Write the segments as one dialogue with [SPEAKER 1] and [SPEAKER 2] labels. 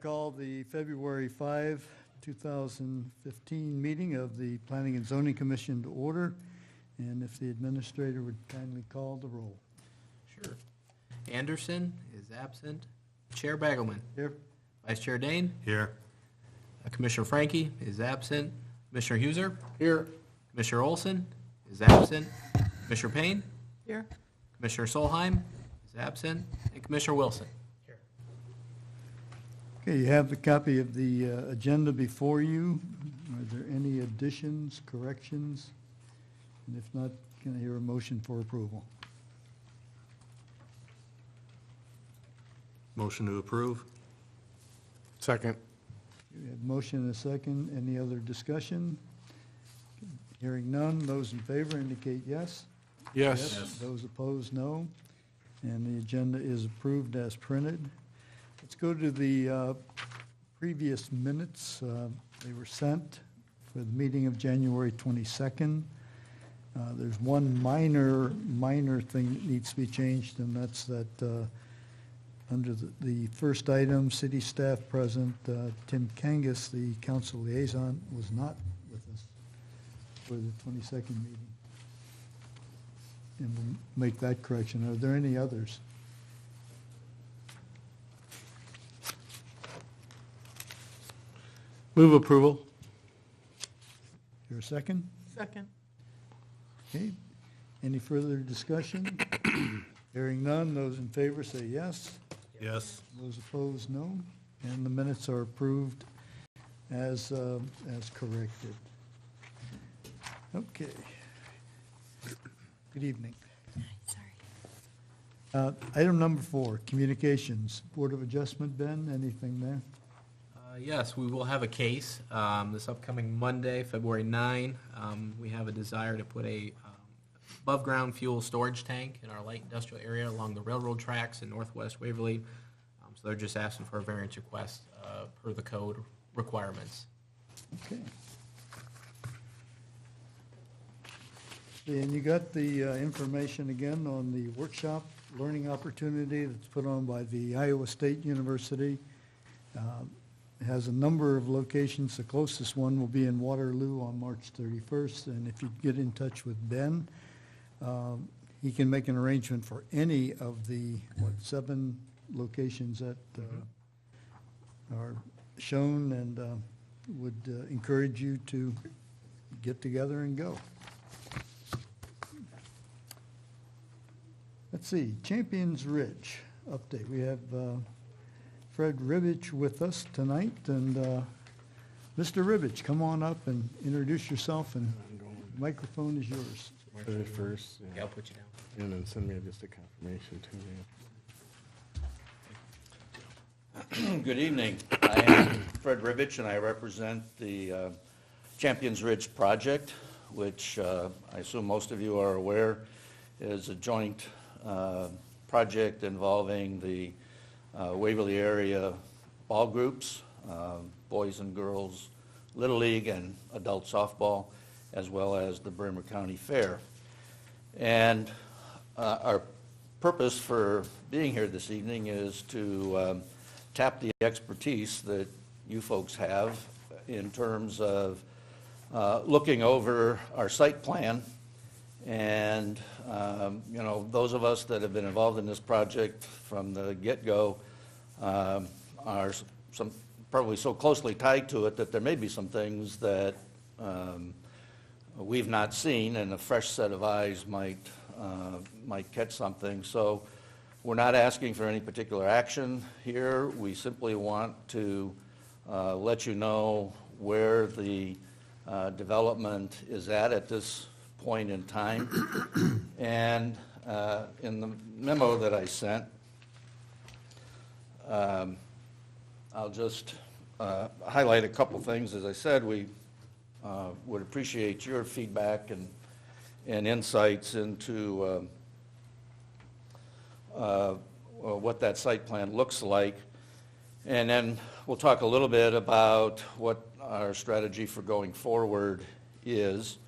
[SPEAKER 1] call the February 5, 2015 meeting of the Planning and Zoning Commission to order. And if the administrator would kindly call the roll.
[SPEAKER 2] Sure. Anderson is absent. Chair Bagelman.
[SPEAKER 1] Here.
[SPEAKER 2] Vice Chair Dane.
[SPEAKER 3] Here.
[SPEAKER 2] Commissioner Frankie is absent. Commissioner Huser. Here. Commissioner Olson is absent. Commissioner Payne.
[SPEAKER 4] Here.
[SPEAKER 2] Commissioner Solheim is absent. And Commissioner Wilson. Here.
[SPEAKER 1] Okay, you have the copy of the agenda before you. Are there any additions, corrections? And if not, can I hear a motion for approval?
[SPEAKER 3] Motion to approve. Second.
[SPEAKER 1] We have motion and a second. Any other discussion? Hearing none. Those in favor indicate yes.
[SPEAKER 3] Yes.
[SPEAKER 1] Those opposed, no. And the agenda is approved as printed. Let's go to the previous minutes. They were sent for the meeting of January 22nd. There's one minor thing that needs to be changed, and that's that under the first item, city staff present, Tim Kangas, the council liaison, was not with us for the 22nd meeting. And we'll make that correction. Are there any others?
[SPEAKER 3] Move approval.
[SPEAKER 1] Here a second?
[SPEAKER 4] Second.
[SPEAKER 1] Okay. Any further discussion? Hearing none. Those in favor say yes.
[SPEAKER 3] Yes.
[SPEAKER 1] Those opposed, no. And the minutes are approved as corrected. Okay. Good evening.
[SPEAKER 4] Sorry.
[SPEAKER 1] Item number 4, communications. Board of Adjustment, Ben, anything there?
[SPEAKER 2] Yes, we will have a case this upcoming Monday, February 9. We have a desire to put a above-ground fuel storage tank in our light industrial area along the railroad tracks in northwest Waverly. So they're just asking for a variance request per the code requirements.
[SPEAKER 1] Okay. And you got the information again on the workshop learning opportunity that's put on by the Iowa State University. It has a number of locations. The closest one will be in Waterloo on March 31st. And if you get in touch with Ben, he can make an arrangement for any of the, 7 locations that are shown, and would encourage you to get together and go. Let's see, Champions Ridge update. We have Fred Ribbich with us tonight, and Mr. Ribbich, come on up and introduce yourself, and the microphone is yours.
[SPEAKER 3] First,
[SPEAKER 2] Yeah, I'll put you down.
[SPEAKER 3] and then send me just a confirmation too.
[SPEAKER 5] Good evening. I am Fred Ribbich, and I represent the Champions Ridge project, which I assume most of you are aware is a joint project involving the Waverly area ball groups, boys and girls Little League and adult softball, as well as the Bremer County Fair. And our purpose for being here this evening is to tap the expertise that you folks have in terms of looking over our site plan. And, those of us that have been involved in this project from the get-go are probably so closely tied to it that there may be some things that we've not seen, and a fresh set of eyes might catch something. So we're not asking for any particular action here. We simply want to let you know where the development is at this point in time. And in the memo that I sent, I'll just highlight a couple things. As I said, we would appreciate your feedback and insights into what that site plan looks like. And then we'll talk a little bit about what our strategy for going forward is.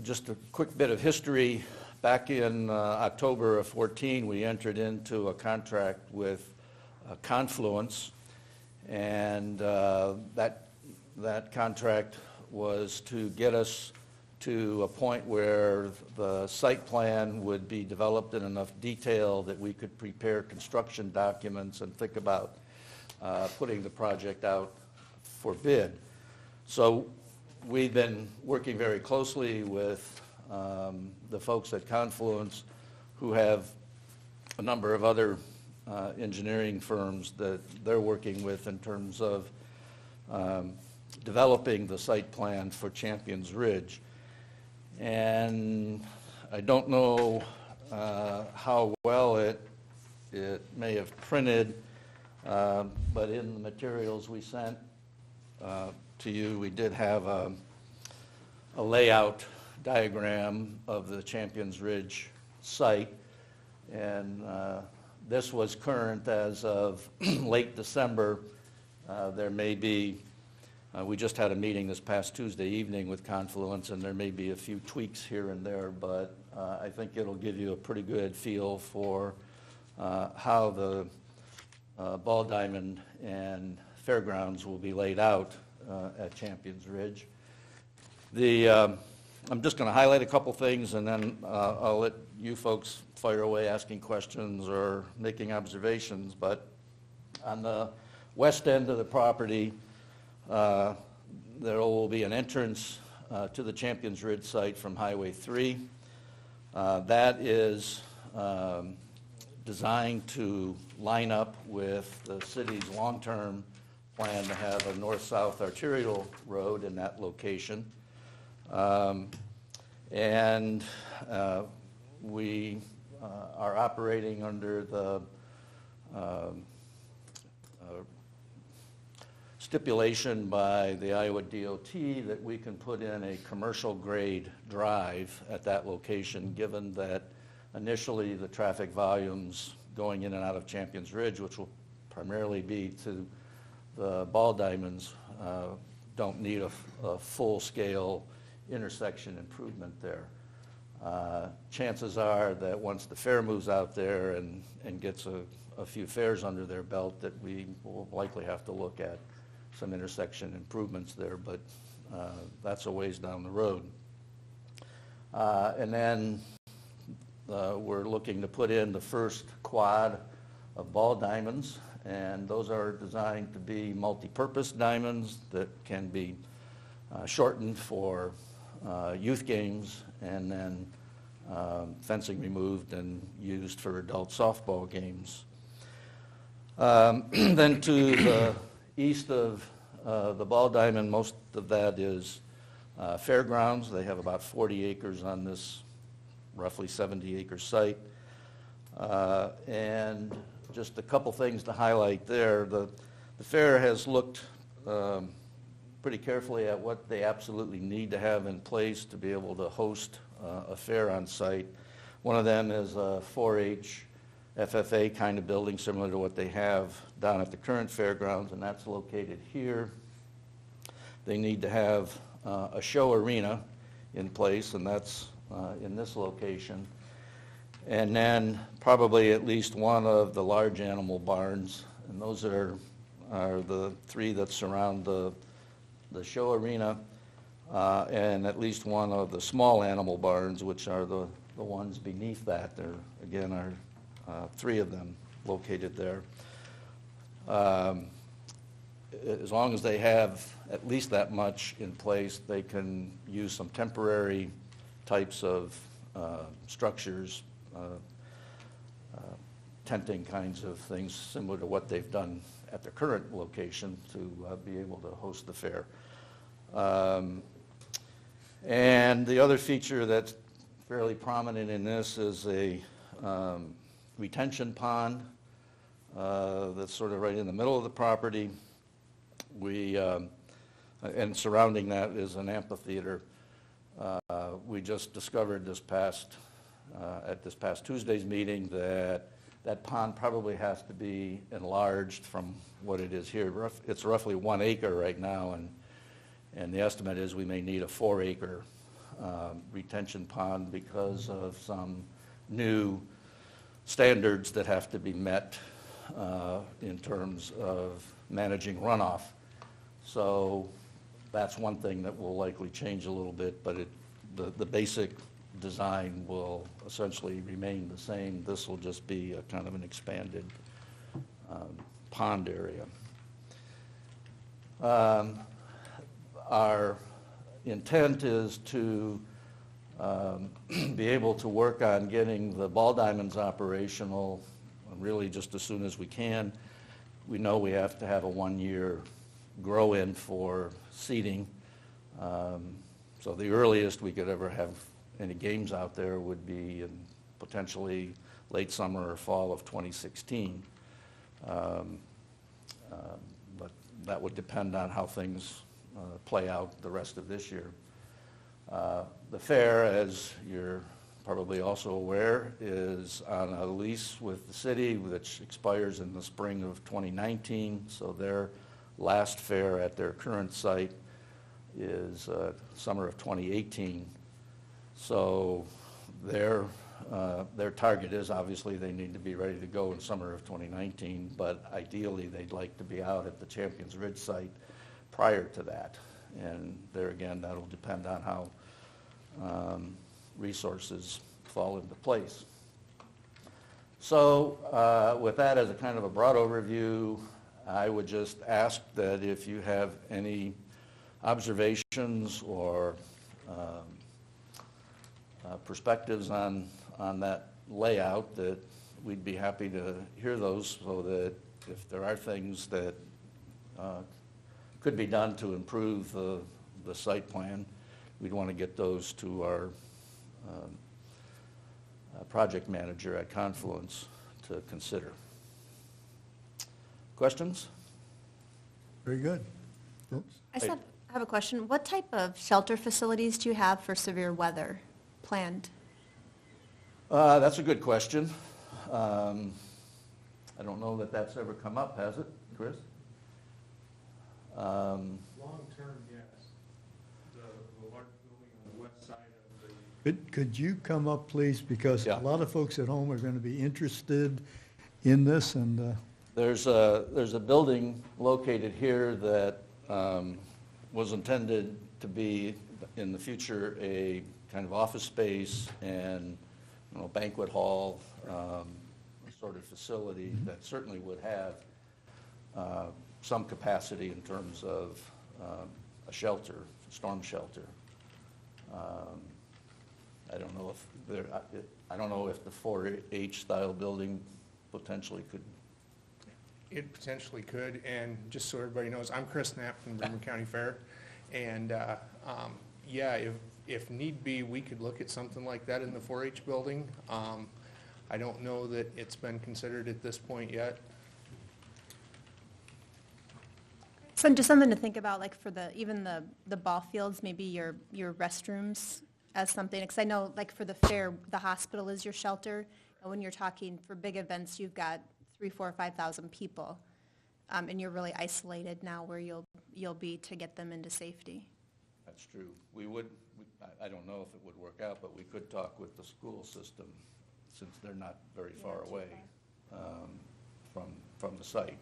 [SPEAKER 5] Just a quick bit of history. Back in October of 14, we entered into a contract with confluence. And that contract was to get us to a point where the site plan would be developed in enough detail that we could prepare construction documents and think about putting the project out for bid. So we've been working very closely with the folks at Confluence, who have a number of other engineering firms that they're working with in terms of developing the site plan for Champions Ridge. And I don't know how well it may have printed, but in the materials we sent to you, we did have a layout diagram of the Champions Ridge site. And this was current as of late December. There may be, we just had a meeting this past Tuesday evening with Confluence, and there may be a few tweaks here and there, but I think it'll give you a pretty good feel for how the ball diamond and fairgrounds will be laid out at Champions Ridge. I'm just going to highlight a couple things, and then I'll let you folks fire away asking questions or making observations. But on the west end of the property, there will be an entrance to the Champions Ridge site from Highway 3. That is designed to line up with the city's long-term plan to have a north-south arterial road in that location. And we are operating under the stipulation by the Iowa DOT that we can put in a commercial grade drive at that location, given that initially the traffic volumes going in and out of Champions Ridge, which will primarily be to the ball diamonds, don't need a full-scale intersection improvement there. Chances are that once the fair moves out there and gets a few fairs under their belt, that we will likely have to look at some intersection improvements there, but that's a ways down the road. And then we're looking to put in the first quad of ball diamonds, and those are designed to be multi-purpose diamonds that can be shortened for youth games, and then fencing removed and used for adult softball games. Then to the east of the ball diamond, most of that is fairgrounds. They have about 40 acres on this roughly 70-acre site. And just a couple things to highlight there. The fair has looked pretty carefully at what they absolutely need to have in place to be able to host a fair on site. One of them is a 4-H FFA kind of building, similar to what they have down at the current fairgrounds, and that's located here. They need to have a show arena in place, and that's in this location. And then probably at least one of the large animal barns, and those are the three that surround the show arena, and at least one of the small animal barns, which are the ones beneath that. There, again, are three of them located there. As long as they have at least that much in place, they can use some temporary types of structures, tenting kinds of things similar to what they've done at their current location to be able to host the fair. And the other feature that's fairly prominent in this is a retention pond that's sort of right in the middle of the property. And surrounding that is an amphitheater. We just discovered at this past Tuesday's meeting that pond probably has to be enlarged from what it is here. It's roughly 1 acre right now, and the estimate is we may need a 4-acre retention pond because of some new standards that have to be met in terms of managing runoff. So that's one thing that will likely change a little bit, but the basic design will essentially remain the same. This will just be a kind of an expanded pond area. Our intent is to be able to work on getting the ball diamonds operational really just as soon as we can. We know we have to have a 1-year grow-in for seeding. So the earliest we could ever have any games out there would be in potentially late summer or fall of 2016. But that would depend on how things play out the rest of this year. The fair, as you're probably also aware, is on a lease with the city, which expires in the spring of 2019. So their last fair at their current site is summer of 2018. So their target is obviously they need to be ready to go in summer of 2019, but ideally they'd like to be out at the Champions Ridge site prior to that. And there again, that'll depend on how resources fall into place. So with that as a kind of a broad overview, I would just ask that if you have any observations or perspectives on that layout, that we'd be happy to hear those, so that if there are things that could be done to improve the site plan, we'd want to get those to our project manager at Confluence to consider. Questions?
[SPEAKER 1] Very good. Oops.
[SPEAKER 4] I just have a question. What type of shelter facilities do you have for severe weather planned?
[SPEAKER 5] That's a good question. I don't know that that's ever come up, has it, Chris?
[SPEAKER 6] Long-term, yes. The large building on the west side of the...
[SPEAKER 1] Could you come up, please? Because
[SPEAKER 5] Yeah.
[SPEAKER 1] a lot of folks at home are going to be interested in this, and
[SPEAKER 5] There's a building located here that was intended to be in the future a kind of office space and banquet hall sort of facility that certainly would have some capacity in terms of a shelter, storm shelter. I don't know if the 4-H style building potentially could.
[SPEAKER 6] It potentially could, and just so everybody knows, I'm Chris Knapp from Bremen County Fair, and yeah, if need be, we could look at something like that in the 4-H building. I don't know that it's been considered at this point yet.
[SPEAKER 4] So just something to think about, like for even the ball fields, maybe your restrooms as something, because I know like for the fair, the hospital is your shelter, and when you're talking for big events, you've got 3,000, 4,000, 5,000 people, and you're really isolated now where you'll be to get them into safety.
[SPEAKER 5] That's true. I don't know if it would work out, but we could talk with the school system, since they're not very far away from the site.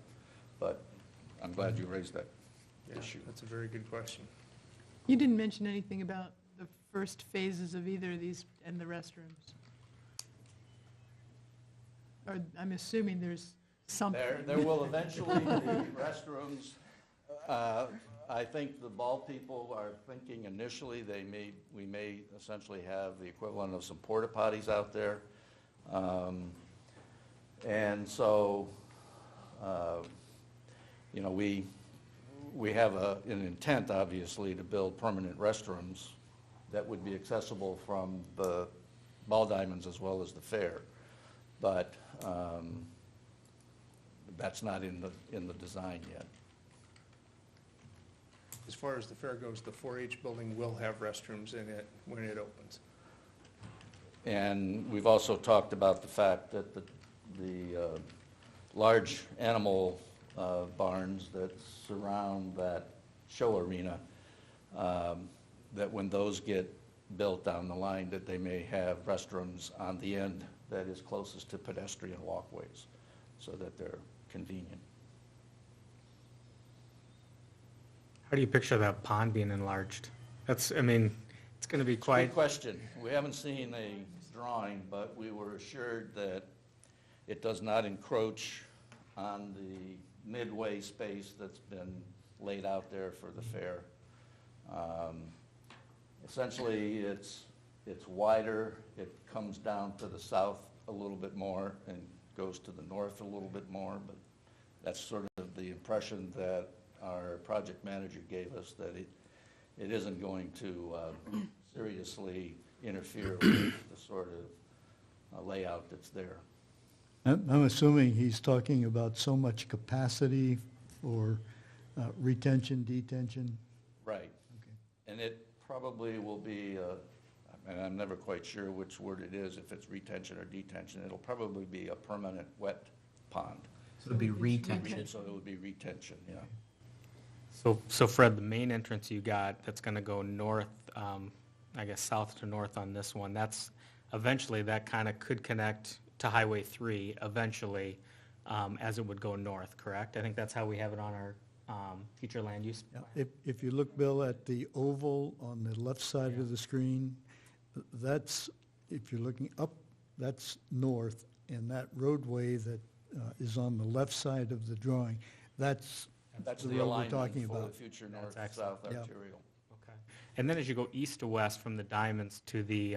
[SPEAKER 5] But I'm glad you raised that
[SPEAKER 6] Yeah,
[SPEAKER 5] issue.
[SPEAKER 6] that's a very good question.
[SPEAKER 7] You didn't mention anything about the first phases of either of these and the restrooms. Or I'm assuming there's something.
[SPEAKER 5] There will eventually be restrooms. I think the ball people are thinking initially we may essentially have the equivalent of some porta potties out there. And so, we have an intent, obviously, to build permanent restrooms that would be accessible from the ball diamonds as well as the fair. But that's not in the design yet.
[SPEAKER 6] As far as the fair goes, the 4-H building will have restrooms in it when it opens.
[SPEAKER 5] And we've also talked about the fact that the large animal barns that surround that show arena, that when those get built down the line, that they may have restrooms on the end that is closest to pedestrian walkways, so that they're convenient.
[SPEAKER 8] How do you picture that pond being enlarged? That's, I mean, it's going to be quite,
[SPEAKER 5] Good question. We haven't seen a drawing, but we were assured that it does not encroach on the midway space that's been laid out there for the fair. Essentially, it's wider, it comes down to the south a little bit more and goes to the north a little bit more, but that's sort of the impression that our project manager gave us, that it isn't going to seriously interfere with the sort of layout that's there.
[SPEAKER 1] I'm assuming he's talking about so much capacity for retention, detention.
[SPEAKER 5] Right. And it probably will be, and I'm never quite sure which word it is, if it's retention or detention. It'll probably be a permanent wet pond.
[SPEAKER 2] So it'll be retention.
[SPEAKER 5] So it would be retention, yeah.
[SPEAKER 8] so Fred, the main entrance you got, that's going to go north, I guess south to north on this one, that's, eventually that kind of could connect to Highway 3 eventually, as it would go north, correct? I think that's how we have it on our future land use.
[SPEAKER 1] Yeah. If you look, Bill, at the oval on the left side of the screen, that's, if you're looking up, that's north, and that roadway that is on the left side of the drawing, that's
[SPEAKER 5] That's
[SPEAKER 1] the
[SPEAKER 5] the
[SPEAKER 1] road we're
[SPEAKER 5] alignment
[SPEAKER 1] talking
[SPEAKER 5] for the
[SPEAKER 1] about.
[SPEAKER 5] future
[SPEAKER 8] That's
[SPEAKER 5] north-south
[SPEAKER 1] excellent. Yeah.
[SPEAKER 5] arterial.
[SPEAKER 8] Okay. And then as you go east to west from the diamonds to the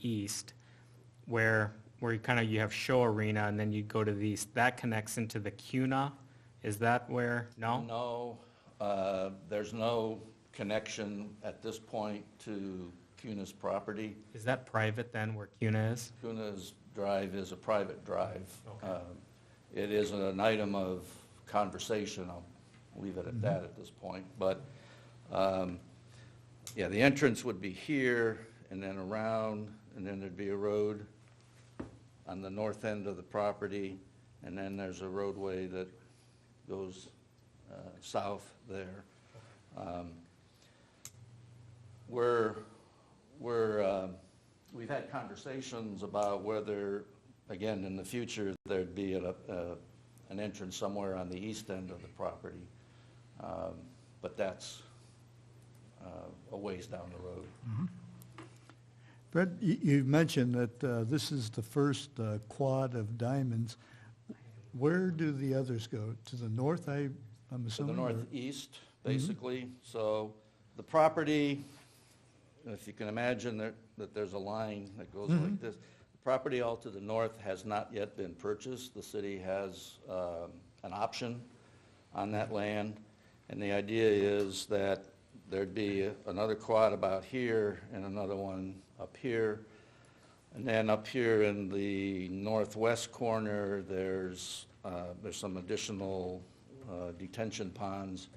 [SPEAKER 8] east, where you kind of, you have Show Arena, and then you go to the east, that connects into the CUNA? Is that where, no?
[SPEAKER 5] No, there's no connection at this point to CUNA's property.
[SPEAKER 8] Is that private then, where CUNA is?
[SPEAKER 5] CUNA's drive is a private drive.
[SPEAKER 8] Okay.
[SPEAKER 5] It is an item of conversation, I'll leave it at that at this point. But, yeah, the entrance would be here and then around, and then there'd be a road on the north end of the property, and then there's a roadway that goes south there. We've had conversations about whether, again, in the future, there'd be an entrance somewhere on the east end of the property, but that's a ways down the road.
[SPEAKER 1] Fred, you mentioned that this is the first quad of diamonds. Where do the others go? To the north, I'm
[SPEAKER 5] To the
[SPEAKER 1] assuming? or-
[SPEAKER 5] northeast, basically. So the property, if you can imagine that there's a line that goes like this, the property all to the north has not yet been purchased. The city has an option on that land, and the idea is that there'd be another quad about here and another one up here. And then up here in the northwest corner, there's some additional detention ponds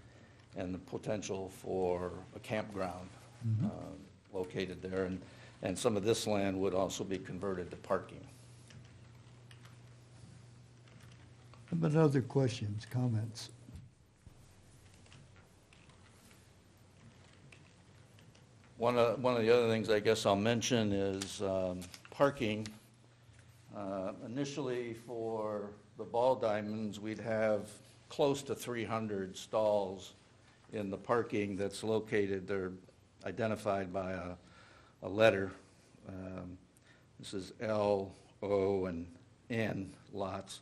[SPEAKER 5] and the potential for a campground located there. And some of this land would also be converted to parking.
[SPEAKER 1] How about other questions, comments?
[SPEAKER 5] One of the other things I guess I'll mention is parking. Initially, for the ball diamonds, we'd have close to 300 stalls in the parking that's located, they're identified by a letter. This is L, O, and N lots.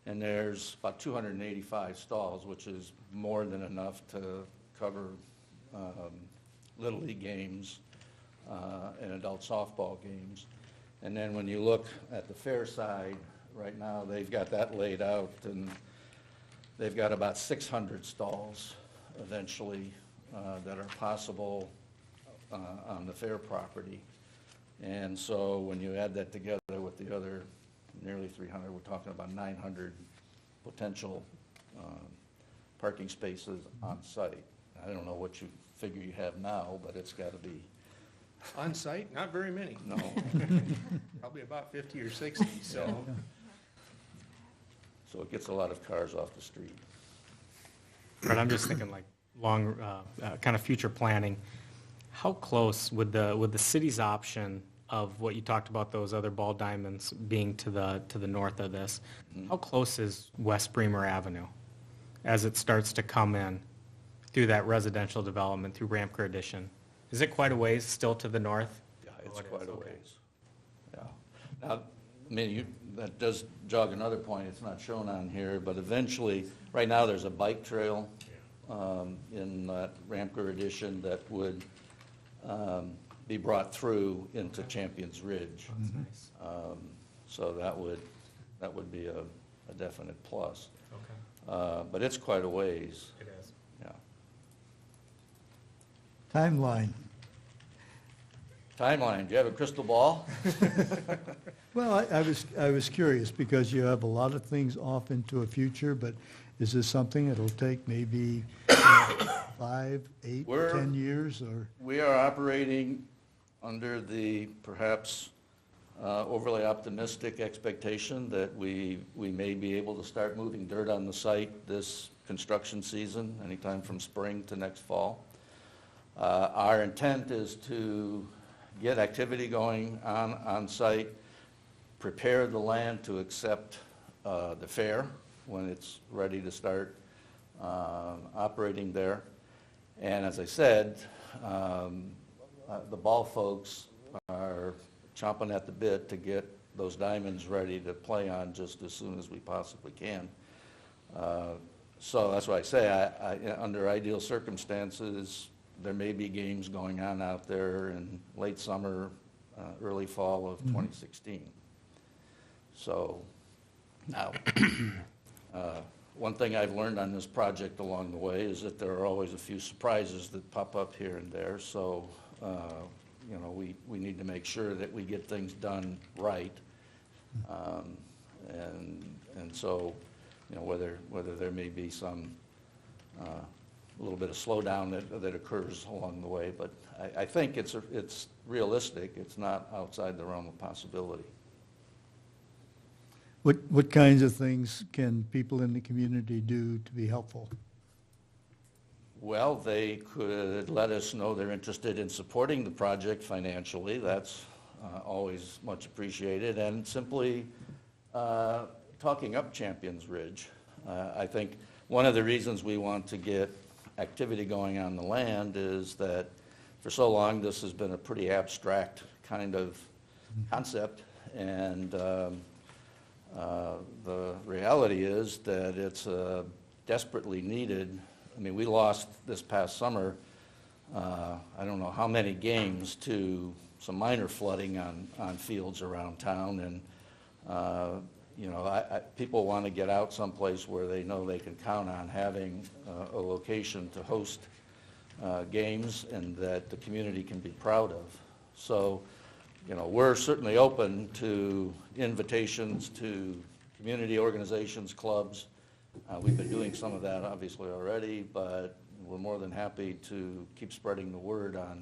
[SPEAKER 5] And there's about 285 stalls, which is more than enough to cover Little League games and adult softball games. And then when you look at the fair side, right now, they've got that laid out, and they've got about 600 stalls eventually that are possible on the fair property. And so when you add that together with the other nearly 300, we're talking about 900 potential parking spaces on site. I don't know what you figure you have now, but it's got to be,
[SPEAKER 6] On site, not very many,
[SPEAKER 5] no.
[SPEAKER 6] probably about 50 or 60, so.
[SPEAKER 5] So it gets a lot of cars off the street.
[SPEAKER 8] But I'm just thinking like long, kind of future planning. How close would the city's option of what you talked about, those other ball diamonds being to the north of this. How close is West Bremer Avenue as it starts to come in through that residential development, through Ramker Addition? Is it quite a ways still to the north?
[SPEAKER 5] Yeah, it's
[SPEAKER 8] Oh, it
[SPEAKER 5] quite
[SPEAKER 8] is,
[SPEAKER 5] a
[SPEAKER 8] okay.
[SPEAKER 5] ways. Yeah. Now, I mean, that does jog another point, it's not shown on here, but eventually, right now, there's a bike trail in Ramker Addition that would be brought through into Champions Ridge.
[SPEAKER 8] That's nice.
[SPEAKER 5] So that would be a definite plus.
[SPEAKER 8] Okay,
[SPEAKER 5] But it's quite a ways,
[SPEAKER 8] it is.
[SPEAKER 5] yeah.
[SPEAKER 1] Timeline.
[SPEAKER 5] Timeline, do you have a crystal ball?
[SPEAKER 1] Well, I was curious because you have a lot of things off into a future, but is this something that'll take maybe 5, 8,
[SPEAKER 5] We're-
[SPEAKER 1] 10 years or?
[SPEAKER 5] We are operating under the perhaps overly optimistic expectation that we may be able to start moving dirt on the site this construction season, anytime from spring to next fall. Our intent is to get activity going on site, prepare the land to accept the fair when it's ready to start operating there. And as I said, the ball folks are chomping at the bit to get those diamonds ready to play on just as soon as we possibly can. So that's why I say, under ideal circumstances, there may be games going on out there in late summer, early fall of 2016. So now, one thing I've learned on this project along the way is that there are always a few surprises that pop up here and there. So, you know, we need to make sure that we get things done right. And so, you know, whether there may be some, a little bit of slowdown that occurs along the way, but I think it's realistic. It's not outside the realm of possibility.
[SPEAKER 1] What kinds of things can people in the community do to be helpful?
[SPEAKER 5] Well, they could let us know they're interested in supporting the project financially. That's always much appreciated. And simply talking up Champions Ridge. I think one of the reasons we want to get activity going on the land is that for so long this has been a pretty abstract kind of concept. And the reality is that it's desperately needed. I mean, we lost this past summer, I don't know how many games to some minor flooding on fields around town. And, you know, people want to get out someplace where they know they can count on having a location to host games and that the community can be proud of. So, you know, we're certainly open to invitations to community organizations, clubs. We've been doing some of that obviously already, but we're more than happy to keep spreading the word on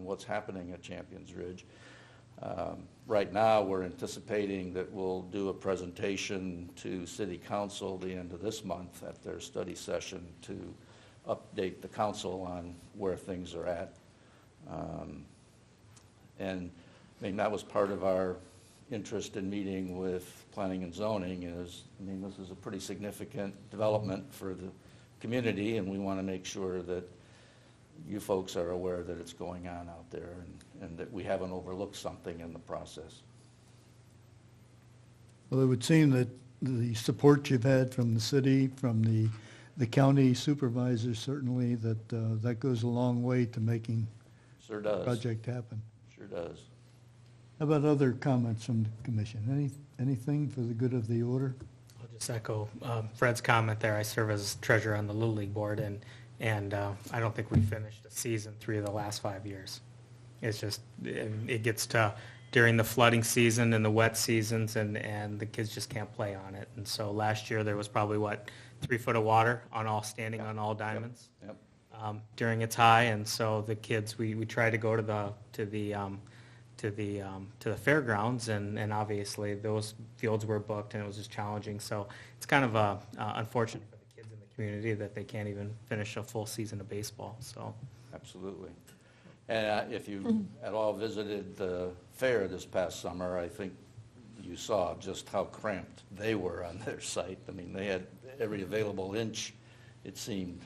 [SPEAKER 5] what's happening at Champions Ridge. Right now, we're anticipating that we'll do a presentation to City Council the end of this month at their study session to update the council on where things are at. And I mean, that was part of our interest in meeting with Planning and Zoning is, I mean, this is a pretty significant development for the community, and we want to make sure that you folks are aware that it's going on out there and that we haven't overlooked something in the process.
[SPEAKER 1] Well, it would seem that the support you've had from the city, from the county supervisors, certainly, that goes a long way to making
[SPEAKER 5] Sure
[SPEAKER 1] the
[SPEAKER 5] does.
[SPEAKER 1] project happen.
[SPEAKER 5] Sure does.
[SPEAKER 1] How about other comments from the commission? Anything for the good of the order?
[SPEAKER 8] I'll just echo Fred's comment there. I serve as treasurer on the Little League board, and I don't think we finished a season 3 of the last 5 years. It's just, it gets to during the flooding season and the wet seasons, and the kids just can't play on it. And so last year, there was probably, 3 foot of water standing on all diamonds
[SPEAKER 5] Yep.
[SPEAKER 8] during its high. And so the kids, we tried to go to the fairgrounds, and obviously those fields were booked, and it was just challenging. So it's kind of unfortunate for the kids in the community that they can't even finish a full season of baseball. So
[SPEAKER 5] Absolutely. And if you at all visited the fair this past summer, I think you saw just how cramped they were on their site. I mean, they had every available inch, it seemed,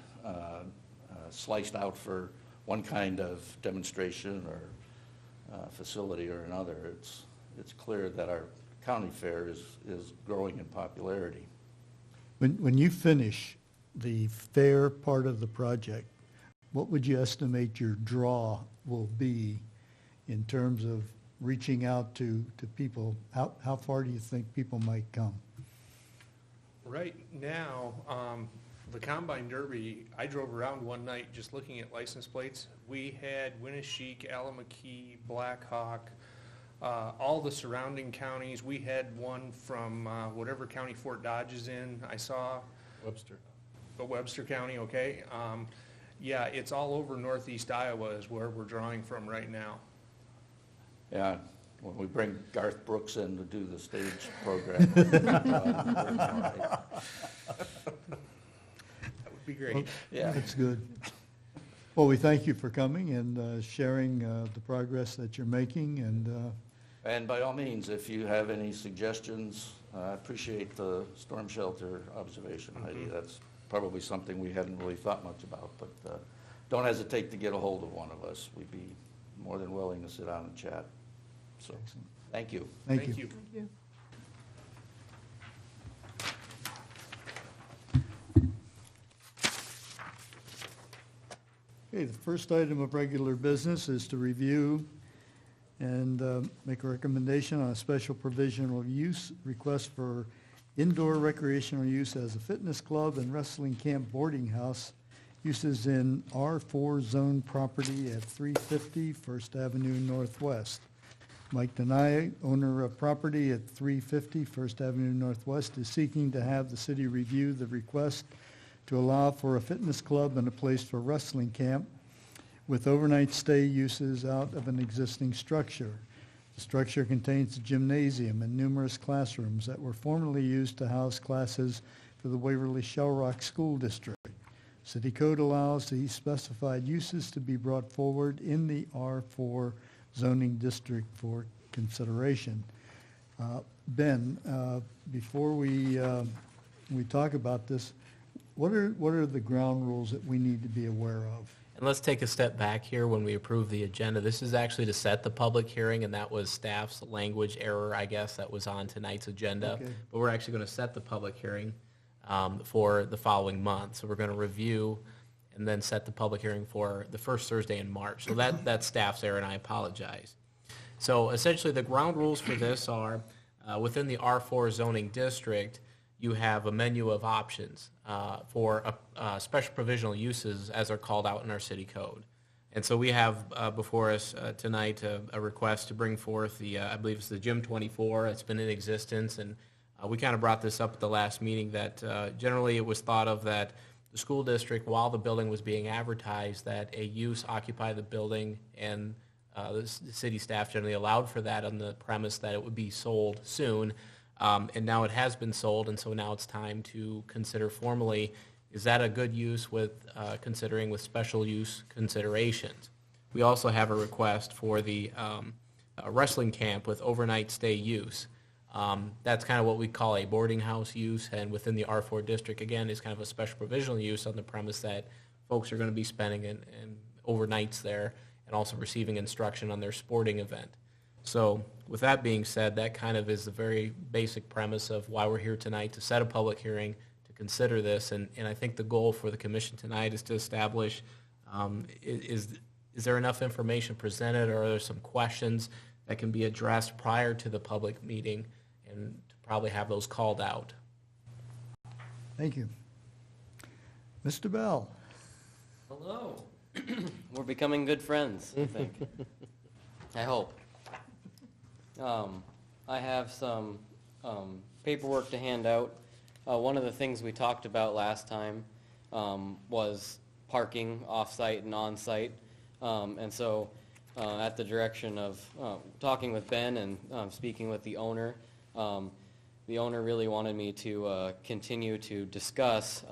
[SPEAKER 5] sliced out for one kind of demonstration or facility or another. It's clear that our county fair is growing in popularity.
[SPEAKER 1] When you finish the fair part of the project, what would you estimate your draw will be in terms of reaching out to people? How far do you think people might come?
[SPEAKER 6] Right now, the Combine Derby, I drove around one night just looking at license plates. We had Winneshiek, Alameda, Black Hawk, all the surrounding counties. We had one from whatever county Fort Dodge is in, I saw.
[SPEAKER 3] Webster.
[SPEAKER 6] Webster County, okay. Yeah, it's all over northeast Iowa is where we're drawing from right now.
[SPEAKER 5] Yeah, when we bring Garth Brooks in to do the stage program.
[SPEAKER 6] That would be great.
[SPEAKER 5] Yeah.
[SPEAKER 1] That's good. Well, we thank you for coming and sharing the progress that you're making,
[SPEAKER 5] And by all means, if you have any suggestions, I appreciate the storm shelter observation, Heidi. That's probably something we hadn't really thought much about, but don't hesitate to get a hold of one of us. We'd be more than willing to sit down and chat. So, thank you.
[SPEAKER 1] thank you.
[SPEAKER 7] Thank you.
[SPEAKER 1] Okay, the first item of regular business is to review and make a recommendation on a special provisional use request for indoor recreational use as a fitness club and wrestling camp boarding house uses in R4 zone property at 350 First Avenue Northwest. Mike Denai, owner of property at 350 First Avenue Northwest, is seeking to have the city review the request to allow for a fitness club and a place for wrestling camp with overnight stay uses out of an existing structure. The structure contains a gymnasium and numerous classrooms that were formerly used to house classes for the Waverly Shell Rock School District. City code allows the specified uses to be brought forward in the R4 zoning district for consideration. Ben, before we talk about this, what are the ground rules that we need to be aware of?
[SPEAKER 2] And let's take a step back here when we approve the agenda. This is actually to set the public hearing, and that was staff's language error, I guess, that was on tonight's agenda.
[SPEAKER 1] Okay.
[SPEAKER 2] But we're actually going to set the public hearing for the following month. So we're going to review and then set the public hearing for the first Thursday in March. So that's staff's error, and I apologize. So essentially, the ground rules for this are, within the R4 zoning district, you have a menu of options for special provisional uses as are called out in our city code. And so we have before us tonight a request to bring forth the, I believe it's the Gym 24. It's been in existence, and we kind of brought this up at the last meeting that generally it was thought of that the school district, while the building was being advertised, that a use occupy the building, and the city staff generally allowed for that on the premise that it would be sold soon. And now it has been sold, and so now it's time to consider formally, is that a good use with considering with special use considerations? We also have a request for the wrestling camp with overnight stay use. That's kind of what we call a boarding house use, and within the R4 district, again, is kind of a special provisional use on the premise that folks are going to be spending in overnights there and also receiving instruction on their sporting event. So with that being said, that kind of is the very basic premise of why we're here tonight, to set a public hearing, to consider this. And I think the goal for the commission tonight is to establish, is there enough information presented, or are there some questions that can be addressed prior to the public meeting, and to probably have those called out.
[SPEAKER 1] Thank you. Mr. Bell?
[SPEAKER 9] Hello. We're becoming good friends, I think. I hope. I have some paperwork to hand out. One of the things we talked about last time was parking off-site and on-site. And so at the direction of talking with Ben and speaking with the owner really wanted me to continue to discuss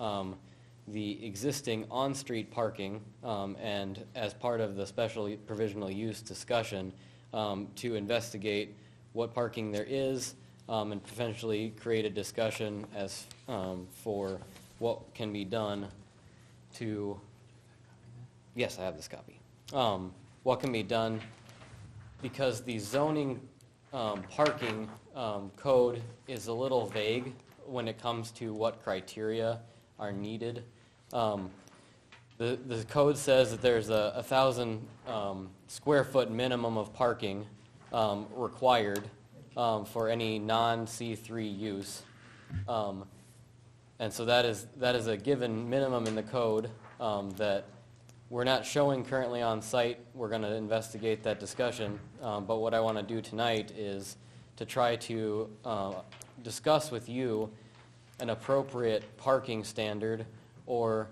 [SPEAKER 9] the existing on-street parking, and as part of the special provisional use discussion, to investigate what parking there is, and potentially create a discussion as, for what can be done to, yes, I have this copy. What can be done, because the zoning parking code is a little vague when it comes to what criteria are needed. The code says that there's a 1,000 square foot minimum of parking required for any non-C3 use. And so that is a given minimum in the code that we're not showing currently on site. We're going to investigate that discussion. But what I want to do tonight is to try to discuss with you an appropriate parking standard or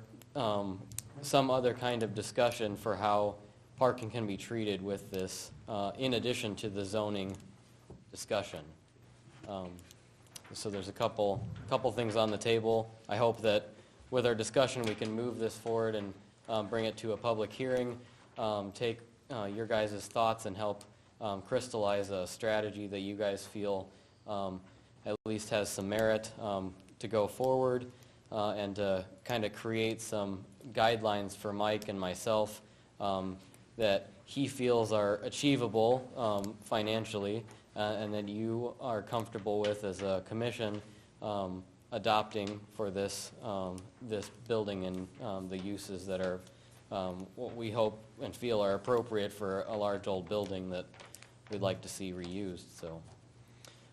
[SPEAKER 9] some other kind of discussion for how parking can be treated with this, in addition to the zoning discussion. So there's a couple things on the table. I hope that with our discussion we can move this forward and bring it to a public hearing, take your guys' thoughts and help crystallize a strategy that you guys feel at least has some merit to go forward, and to kind of create some guidelines for Mike and myself that he feels are achievable financially, and that you are comfortable with as a commission adopting for this this building and the uses that are what we hope and feel are appropriate for a large old building that we'd like to see reused. So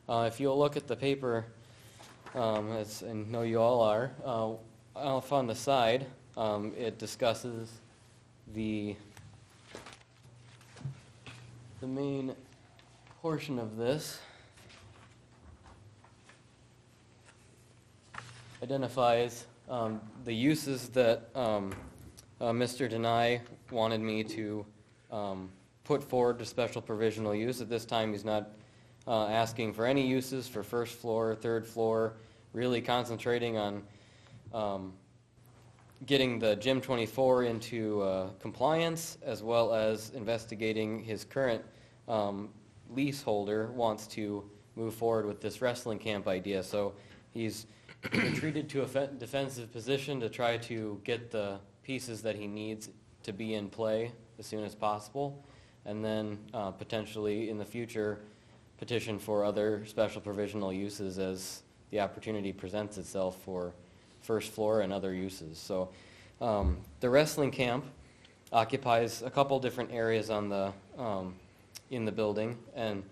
[SPEAKER 9] if you'll look at the paper, as I know you all are, off on the side, it discusses the main portion of this. Identifies the uses that Mr. Denai wanted me to put forward to special provisional use. At this time, he's not asking for any uses for first floor, third floor, really concentrating on getting the Gym 24 into compliance, as well as investigating his current leaseholder wants to move forward with this wrestling camp idea. So he's retreated to a defensive position to try to get the pieces that he needs to be in play as soon as possible, and then potentially in the future petition for other special provisional uses as the opportunity presents itself for first floor and other uses. So the wrestling camp occupies a couple different areas on the in the building, and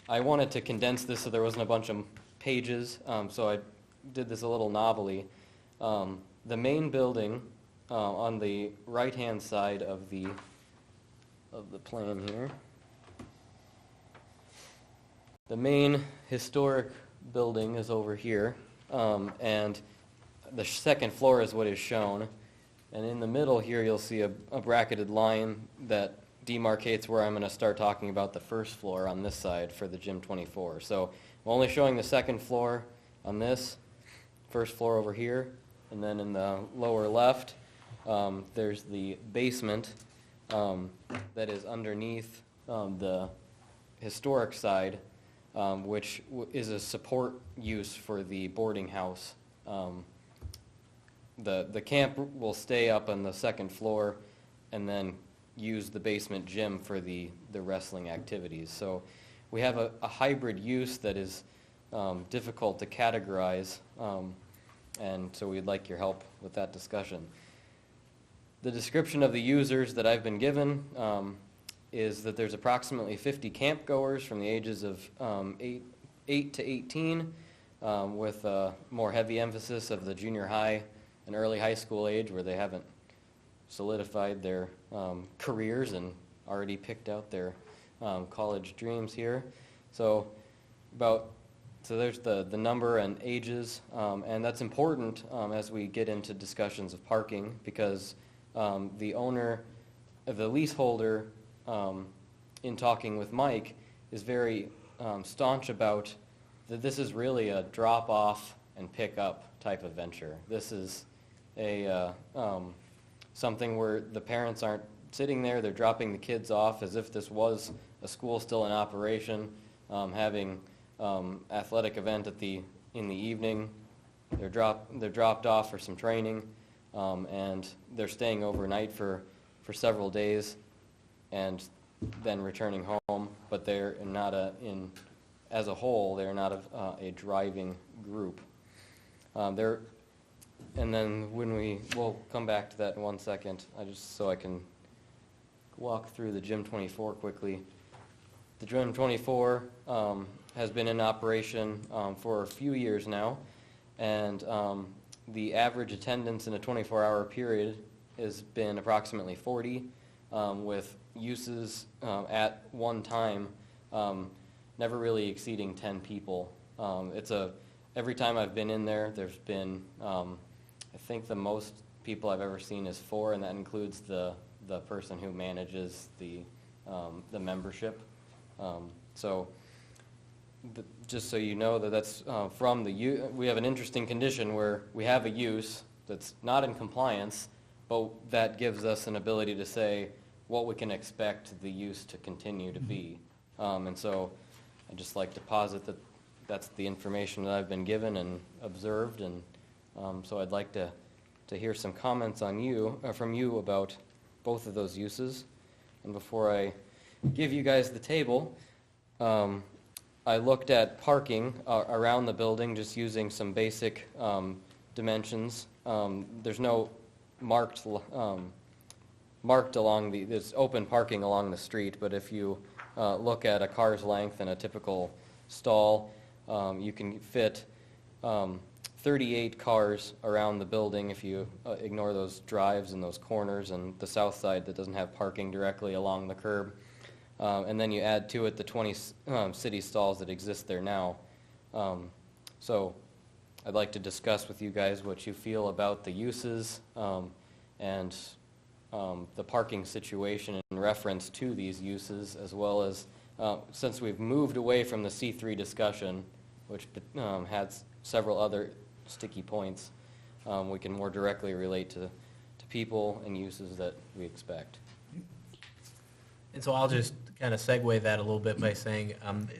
[SPEAKER 9] I wanted to condense this so there wasn't a bunch of pages, so I did this a little novelly. The main building on the right-hand side of the plan here, the main historic building is over here, and the second floor is what is shown. And in the middle here, you'll see a bracketed line that demarcates where I'm going to start talking about the first floor on this side for the Gym 24. So I'm only showing the second floor on this, first floor over here, and then in the lower left, there's the basement that is underneath the historic side, which is a support use for the boarding house. The camp will stay up on the second floor and then use the basement gym for the wrestling activities. So we have a hybrid use that is difficult to categorize, and so we'd like your help with that discussion. The description of the users that I've been given is that there's approximately 50 camp goers from the ages of 8 to 18, with a more heavy emphasis of the junior high and early high school age, where they haven't solidified their careers and already picked out their college dreams here. So there's the number and ages, and that's important as we get into discussions of parking, because the owner, the leaseholder, in talking with Mike, is very staunch about that this is really a drop-off and pick-up type of venture. This is something where the parents aren't sitting there, they're dropping the kids off as if this was a school still in operation, having athletic event in the evening. They're dropped off for some training, and they're staying overnight for several days, and then returning home. But they're not as a whole, they're not a driving group. And then we'll come back to that in 1 second, just so I can walk through the Gym 24 quickly. The Gym 24 has been in operation for a few years now, and the average attendance in a 24-hour period has been approximately 40, with uses at one time never really exceeding 10 people. Every time I've been in there, there's been, I think the most people I've ever seen is 4, and that includes the person who manages the membership. Just so you know that's from we have an interesting condition where we have a use that's not in compliance, but that gives us an ability to say what we can expect the use to continue to be. And so I'd just like to posit that that's the information that I've been given and observed, and so I'd like to hear some comments from you about both of those uses. And before I give you guys the table, I looked at parking around the building, just using some basic dimensions. There's no marked along there's open parking along the street, but if you look at a car's length in a typical stall, you can fit 38 cars around the building if you ignore those drives and those corners and the south side that doesn't have parking directly along the curb. And then you add to it the 20 city stalls that exist there now. So I'd like to discuss with you guys what you feel about the uses and the parking situation in reference to these uses, as well as since we've moved away from the C3 discussion, which had several other sticky points, we can more directly relate to people and uses that we expect.
[SPEAKER 2] And so I'll just kind of segue that a little bit by saying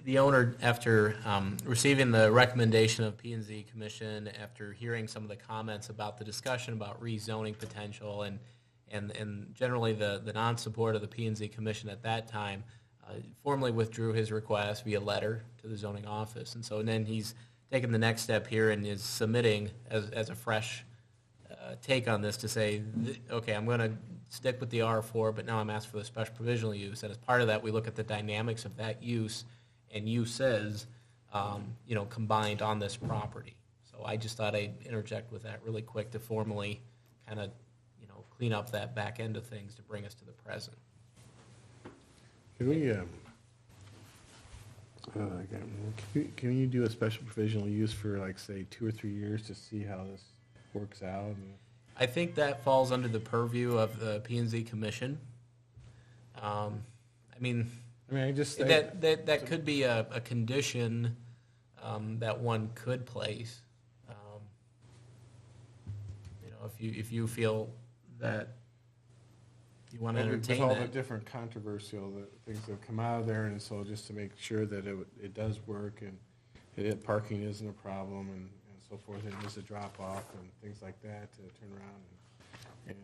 [SPEAKER 2] the owner, after receiving the recommendation of P&Z Commission, after hearing some of the comments about the discussion about rezoning potential and generally the non-support of the P&Z Commission at that time, formally withdrew his request via letter to the zoning office. And so then he's taken the next step here and is submitting as a fresh take on this to say, okay, I'm going to stick with the R4, but now I'm asked for the special provisional use. And as part of that, we look at the dynamics of that use and uses, combined on this property. So I just thought I'd interject with that really quick to formally kind of, clean up that back end of things to bring us to the present.
[SPEAKER 3] Can can you do a special provisional use for, like, say, 2 or 3 years to see how this works out?
[SPEAKER 2] I think that falls under the purview of the P&Z Commission. That could be a condition that one could place. If you feel that you want to entertain
[SPEAKER 3] with all
[SPEAKER 2] that.
[SPEAKER 3] the different controversial things that have come out of there, and so just to make sure that it does work and parking isn't a problem and so forth, and just a drop off and things like that, to turn around and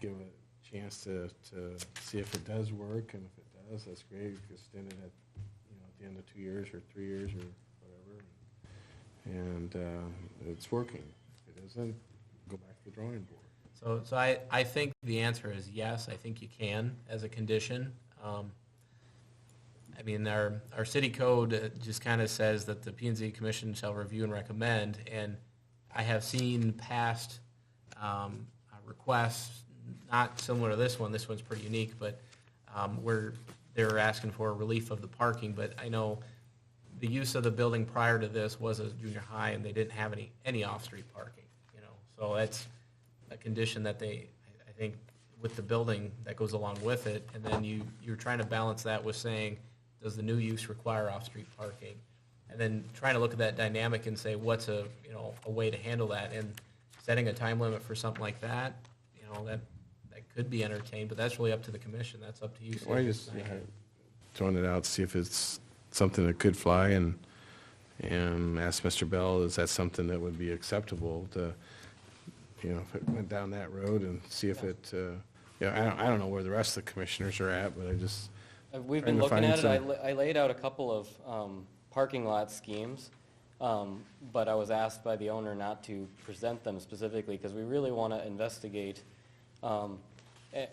[SPEAKER 3] give a chance to see if it does work, and if it does, that's great. You can extend it at the end of 2 years or 3 years or whatever, and it's working. If it isn't, go back to the drawing board.
[SPEAKER 2] So I think the answer is yes. I think you can as a condition. Our city code just kind of says that the P&Z Commission shall review and recommend, and I have seen past requests, not similar to this one. This one's pretty unique, but where they're asking for a relief of the parking. But I know the use of the building prior to this was a junior high, and they didn't have any off-street parking. So that's a condition that I think, with the building that goes along with it, and then you're trying to balance that with saying, does the new use require off-street parking? And then trying to look at that dynamic and say, what's a way to handle that? And setting a time limit for something like that, that could be entertained, but that's really up to the commission. That's up to you.
[SPEAKER 3] Why just throwing it out, see if it's something that could fly, and ask Mr. Bell, is that something that would be acceptable to, if it went down that road, and see if it, I don't know where the rest of the commissioners are at, but I just.
[SPEAKER 9] We've
[SPEAKER 3] trying
[SPEAKER 9] been
[SPEAKER 3] to
[SPEAKER 9] looking
[SPEAKER 3] find
[SPEAKER 9] at it.
[SPEAKER 3] some-
[SPEAKER 9] I laid out a couple of parking lot schemes, but I was asked by the owner not to present them specifically because we really want to investigate.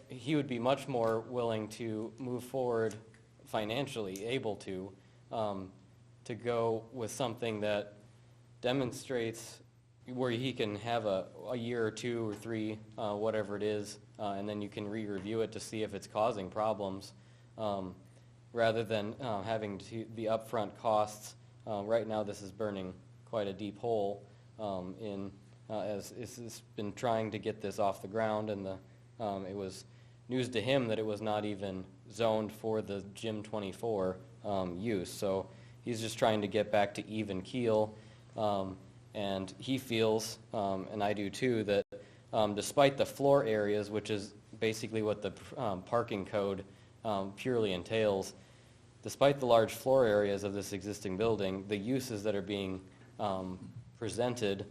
[SPEAKER 9] He would be much more willing to move forward financially, able to go with something that demonstrates where he can have a year or 2 or 3, whatever it is, and then you can re-review it to see if it's causing problems, rather than having the upfront costs. Right now, this is burning quite a deep hole as it's been trying to get this off the ground, and it was news to him that it was not even zoned for the Gym 24 use. So he's just trying to get back to even keel, and he feels, and I do too, that despite the floor areas, which is basically what the parking code purely entails, despite the large floor areas of this existing building, the uses that are being presented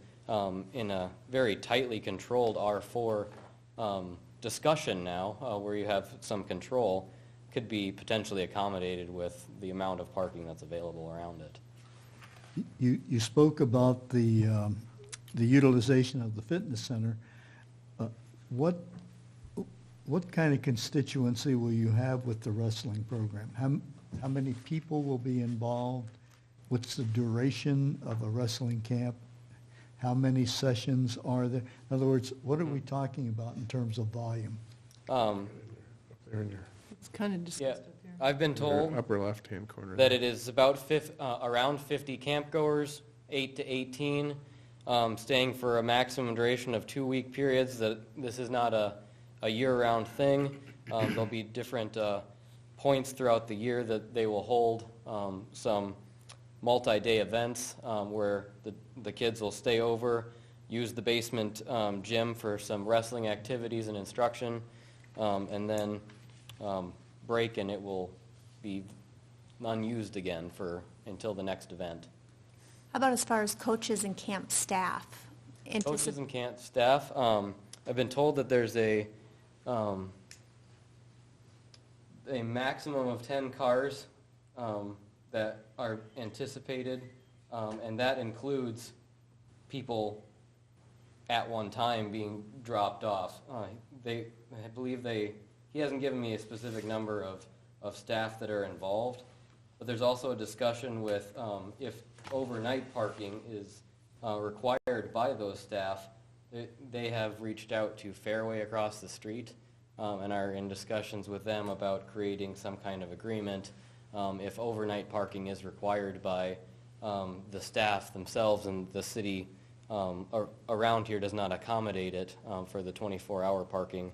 [SPEAKER 9] in a very tightly controlled R4 discussion now, where you have some control, could be potentially accommodated with the amount of parking that's available around it.
[SPEAKER 1] You spoke about the utilization of the fitness center. What kind of constituency will you have with the wrestling program? How many people will be involved? What's the duration of a wrestling camp? How many sessions are there? In other words, what are we talking about in terms of volume?
[SPEAKER 3] There in your
[SPEAKER 7] It's kind of discussed up here.
[SPEAKER 9] I've been told
[SPEAKER 3] upper left-hand corner.
[SPEAKER 9] that it is about around 50 campgoers, 8 to 18, staying for a maximum duration of 2-week periods. That this is not a year-round thing. There'll be different points throughout the year that they will hold some multi-day events where the kids will stay over, use the basement gym for some wrestling activities and instruction, and then break, and it will be unused again until the next event.
[SPEAKER 4] How about as far as coaches and camp staff?
[SPEAKER 9] Coaches and camp staff, I've been told that there's a maximum of 10 cars that are anticipated, and that includes people at one time being dropped off. He hasn't given me a specific number of staff that are involved, but there's also a discussion with if overnight parking is required by those staff. They have reached out to Fairway across the street and are in discussions with them about creating some kind of agreement if overnight parking is required by the staff themselves, and the city around here does not accommodate it for the 24-hour parking.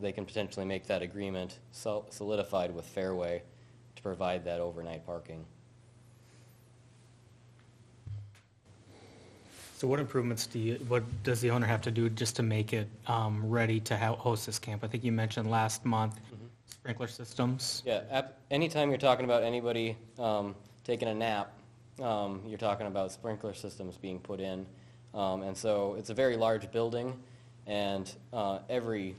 [SPEAKER 9] They can potentially make that agreement solidified with Fairway to provide that overnight parking.
[SPEAKER 8] So what improvements what does the owner have to do just to make it ready to host this camp? I think you mentioned last month sprinkler systems.
[SPEAKER 9] Yeah, anytime you're talking about anybody taking a nap, you're talking about sprinkler systems being put in. And so it's a very large building, and every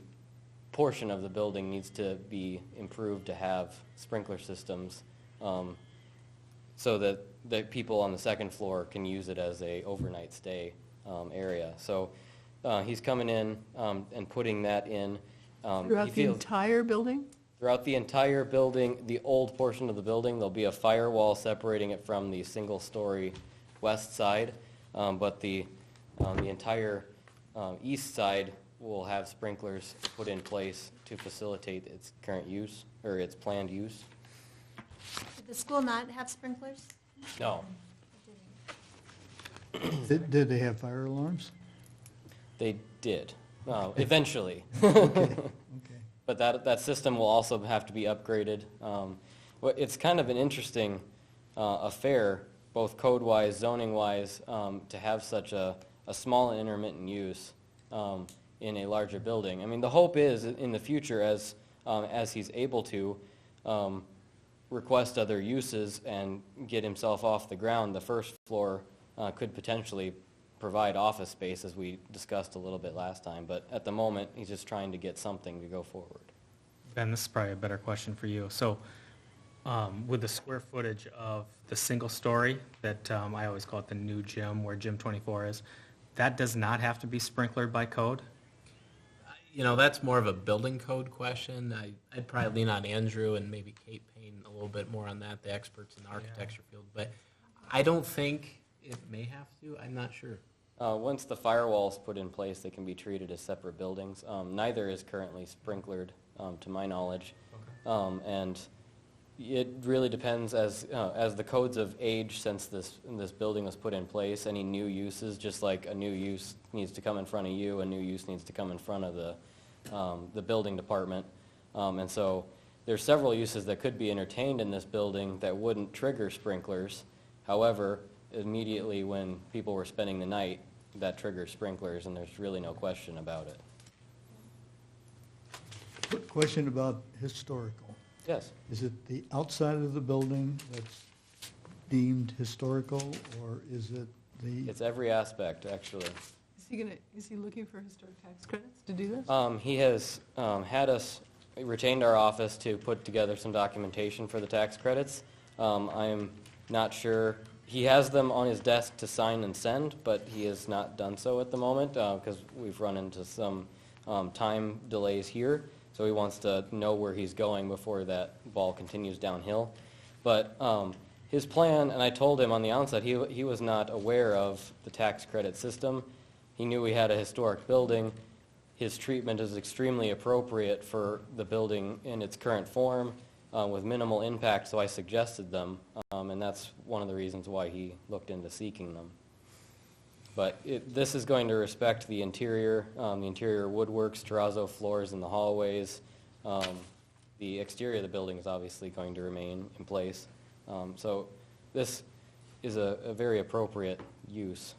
[SPEAKER 9] portion of the building needs to be improved to have sprinkler systems so that the people on the second floor can use it as a overnight stay area. So he's coming in and putting that in.
[SPEAKER 7] Throughout the entire building?
[SPEAKER 9] Throughout the entire building, the old portion of the building, there'll be a firewall separating it from the single-story west side, but the entire east side will have sprinklers put in place to facilitate its current use, or its planned use.
[SPEAKER 4] Did the school not have sprinklers?
[SPEAKER 9] No,
[SPEAKER 1] Did they have fire alarms?
[SPEAKER 9] they did, eventually.
[SPEAKER 1] Okay.
[SPEAKER 9] But that system will also have to be upgraded. It's kind of an interesting affair, both code-wise, zoning-wise, to have such a a small and intermittent use in a larger building. I mean, the hope is in the future, as he's able to request other uses and get himself off the ground, the first floor could potentially provide office space, as we discussed a little bit last time. But at the moment, he's just trying to get something to go forward.
[SPEAKER 8] Ben, this is probably a better question for you. So with the square footage of the single story that I always call it the new gym, where Gym 24 is, that does not have to be sprinklered by code?
[SPEAKER 2] You know, that's more of a building code question. I'd probably lean on Andrew and maybe Kate Payne a little bit more on that, the experts in the architecture field. But I don't think it may have to. I'm not sure.
[SPEAKER 9] Once the firewall's put in place, they can be treated as separate buildings. Neither is currently sprinklered, to my knowledge. And it really depends as the codes of age since this building was put in place. Any new uses, just like a new use needs to come in front of you, a new use needs to come in front of the building department. And so there's several uses that could be entertained in this building that wouldn't trigger sprinklers. However, immediately when people were spending the night, that triggers sprinklers, and there's really no question about it.
[SPEAKER 1] Quick question about historical.
[SPEAKER 9] Yes.
[SPEAKER 1] Is it the outside of the building that's deemed historical, or is it the?
[SPEAKER 9] It's every aspect, actually.
[SPEAKER 7] Is he looking for historic tax credits to do this?
[SPEAKER 9] He has retained our office to put together some documentation for the tax credits. I'm not sure. He has them on his desk to sign and send, but he has not done so at the moment because we've run into some time delays here. So he wants to know where he's going before that ball continues downhill. But his plan, and I told him on the onset, he was not aware of the tax credit system. He knew we had a historic building. His treatment is extremely appropriate for the building in its current form with minimal impact, so I suggested them, and that's one of the reasons why he looked into seeking them. But this is going to respect the interior woodworks, terrazzo floors in the hallways. The exterior of the building is obviously going to remain in place. So this is a very appropriate use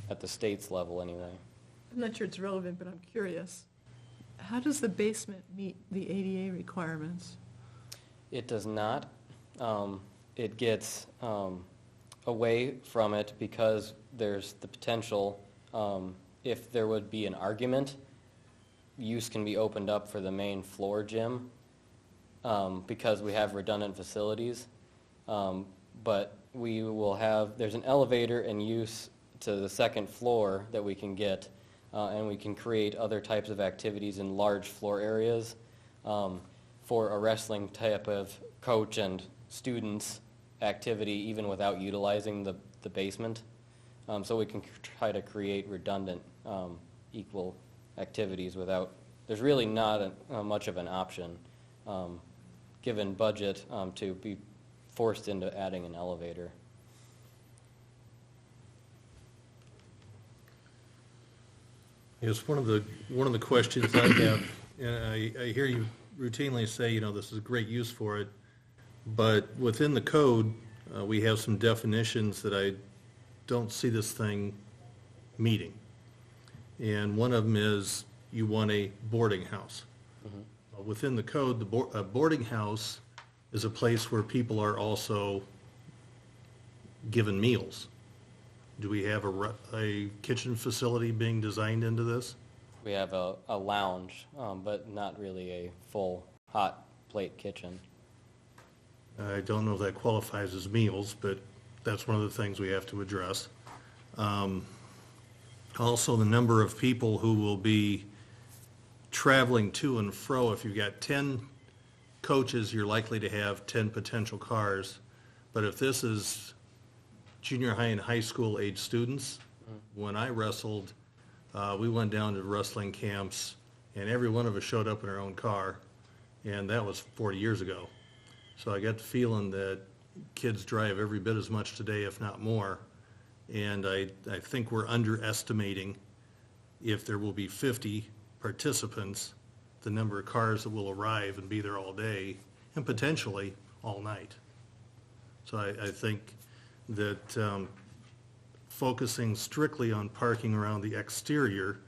[SPEAKER 9] at the state's level anyway.
[SPEAKER 7] I'm not sure it's relevant, but I'm curious. How does the basement meet the ADA requirements?
[SPEAKER 9] It does not. It gets away from it because there's the potential, if there would be an argument, use can be opened up for the main floor gym because we have redundant facilities. But we will have, there's an elevator and use to the second floor that we can get, and we can create other types of activities in large floor areas for a wrestling type of coach and students activity even without utilizing the basement. So we can try to create redundant equal activities without, there's really not much of an option given budget to be forced into adding an elevator.
[SPEAKER 10] Yes, one of the questions I have, and I hear you routinely say, this is a great use for it, but within the code, we have some definitions that I don't see this thing meeting. And one of them is you want a boarding house. Mm-hmm. Within the code, a boarding house is a place where people are also given meals. Do we have a kitchen facility being designed into this?
[SPEAKER 9] We have a lounge, but not really a full hot plate kitchen.
[SPEAKER 10] I don't know if that qualifies as meals, but that's one of the things we have to address. Also, the number of people who will be traveling to and fro. If you've got 10 coaches, you're likely to have 10 potential cars. But if this is junior high and high school age students, when I wrestled, we went down to wrestling camps, and every one of us showed up in our own car, and that was 40 years ago. So I got the feeling that kids drive every bit as much today, if not more, and I think we're underestimating, if there will be 50 participants, the number of cars that will arrive and be there all day, and potentially all night. So I think that focusing strictly on parking around the exterior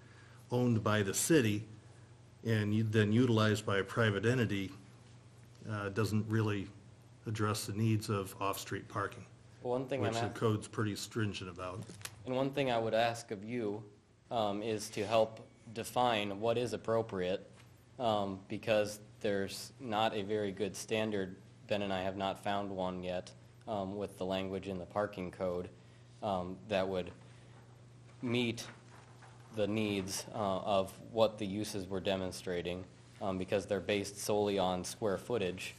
[SPEAKER 10] owned by the city and then utilized by a private entity doesn't really address the needs of off-street parking,
[SPEAKER 9] One thing
[SPEAKER 10] which the code's pretty stringent about.
[SPEAKER 9] And one thing I would ask of you is to help define what is appropriate, because there's not a very good standard. Ben and I have not found one yet with the language in the parking code that would meet the needs of what the uses we're demonstrating, because they're based solely on square footage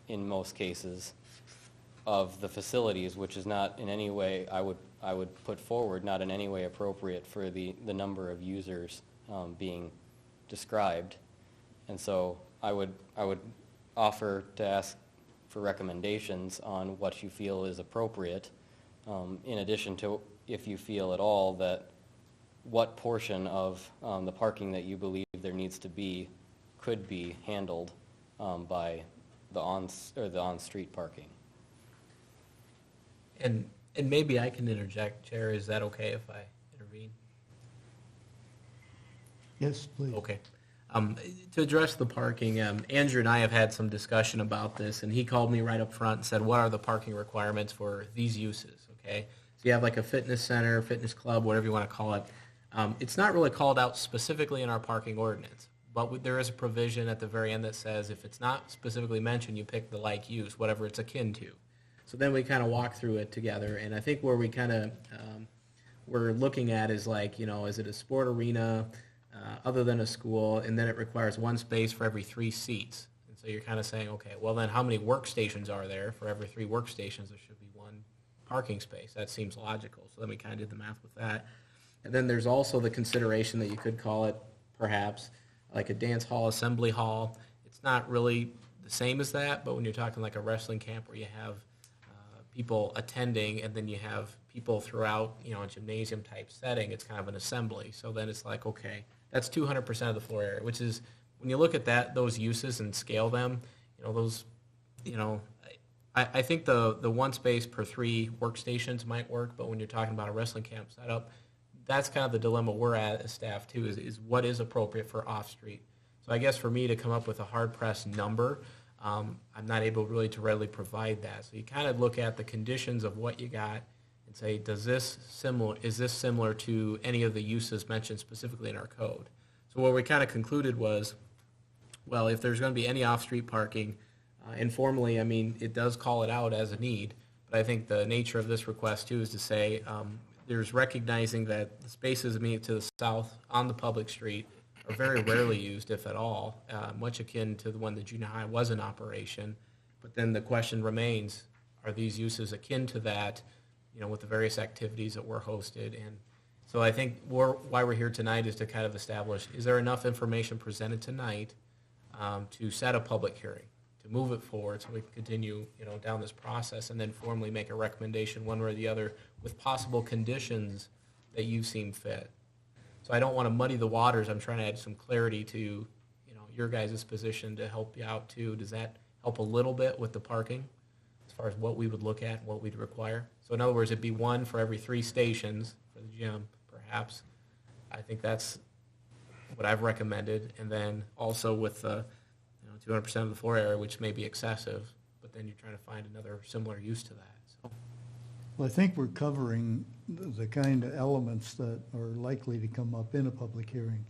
[SPEAKER 9] in most cases of the facilities, which is not in any way, I would put forward, not in any way appropriate for the number of users being described. And so I would offer to ask for recommendations on what you feel is appropriate, in addition to, if you feel at all, that what portion of the parking that you believe there needs to be could be handled by the on-street parking.
[SPEAKER 2] And maybe I can interject, Chair, is that okay if I intervene?
[SPEAKER 1] Yes, please.
[SPEAKER 2] Okay. To address the parking, Andrew and I have had some discussion about this, and he called me right up front and said, what are the parking requirements for these uses, okay? So you have like a fitness center, fitness club, whatever you want to call it. It's not really called out specifically in our parking ordinance, but there is a provision at the very end that says if it's not specifically mentioned, you pick the like use, whatever it's akin to. So then we kind of walk through it together, and I think where we kind of, we're looking at is like, you know, is it a sport arena other than a school, and then it requires one space for every 3 seats. And so you're kind of saying, okay, well then how many workstations are there? For every 3 workstations, there should be 1 parking space. That seems logical. So then we kind of did the math with that. And then there's also the consideration that you could call it, perhaps, like a dance hall, assembly hall. It's not really the same as that, but when you're talking like a wrestling camp where you have people attending and then you have people throughout, you know, a gymnasium type setting, it's kind of an assembly. So then it's like, okay, that's 200% of the floor area, which is, when you look at that, those uses and scale them, you know, those, you know, I think the 1 space per 3 workstations might work, but when you're talking about a wrestling camp setup, that's kind of the dilemma we're at as staff too, is what is appropriate for off-street. So I guess for me to come up with a hard-pressed number, I'm not able really to readily provide that. So you kind of look at the conditions of what you got and say, is this similar to any of the uses mentioned specifically in our code? So what we kind of concluded was, well, if there's going to be any off-street parking, informally, I mean, it does call it out as a need, but I think the nature of this request too is to say, there's recognizing that the spaces immediate to the south on the public street are very rarely used, if at all, much akin to the one that junior high was in operation. But then the question remains, are these uses akin to that, you know, with the various activities that were hosted? And so I think why we're here tonight is to kind of establish, is there enough information presented tonight to set a public hearing, to move it forward so we can continue, you know, down this process and then formally make a recommendation one way or the other with possible conditions that you seem fit. So I don't want to muddy the waters. I'm trying to add some clarity to, you know, your guys' position to help you out too. Does that help a little bit with the parking as far as what we would look at and what we'd require? So in other words, it'd be 1 for every 3 stations for the gym, perhaps. I think that's what I've recommended. And then also with the 200% of the floor area, which may be excessive, but then you're trying to find another similar use to that. So.
[SPEAKER 1] Well, I think we're covering the kind of elements that are likely to come up in a public hearing.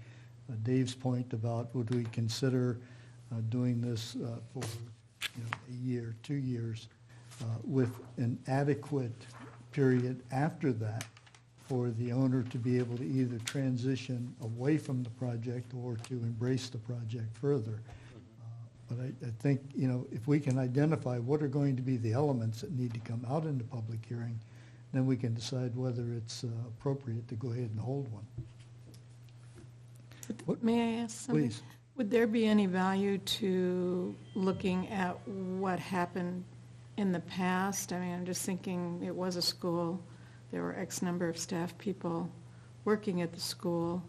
[SPEAKER 1] Dave's point about would we consider doing this for a year, 2 years, with an adequate period after that for the owner to be able to either transition away from the project or to embrace the project further. But I think, you know, if we can identify what are going to be the elements that need to come out in the public hearing, then we can decide whether it's appropriate to go ahead and hold one.
[SPEAKER 7] May I ask something?
[SPEAKER 1] Please.
[SPEAKER 7] Would there be any value to looking at what happened in the past? I mean, I'm just thinking it was a school. There were X number of staff people working at the school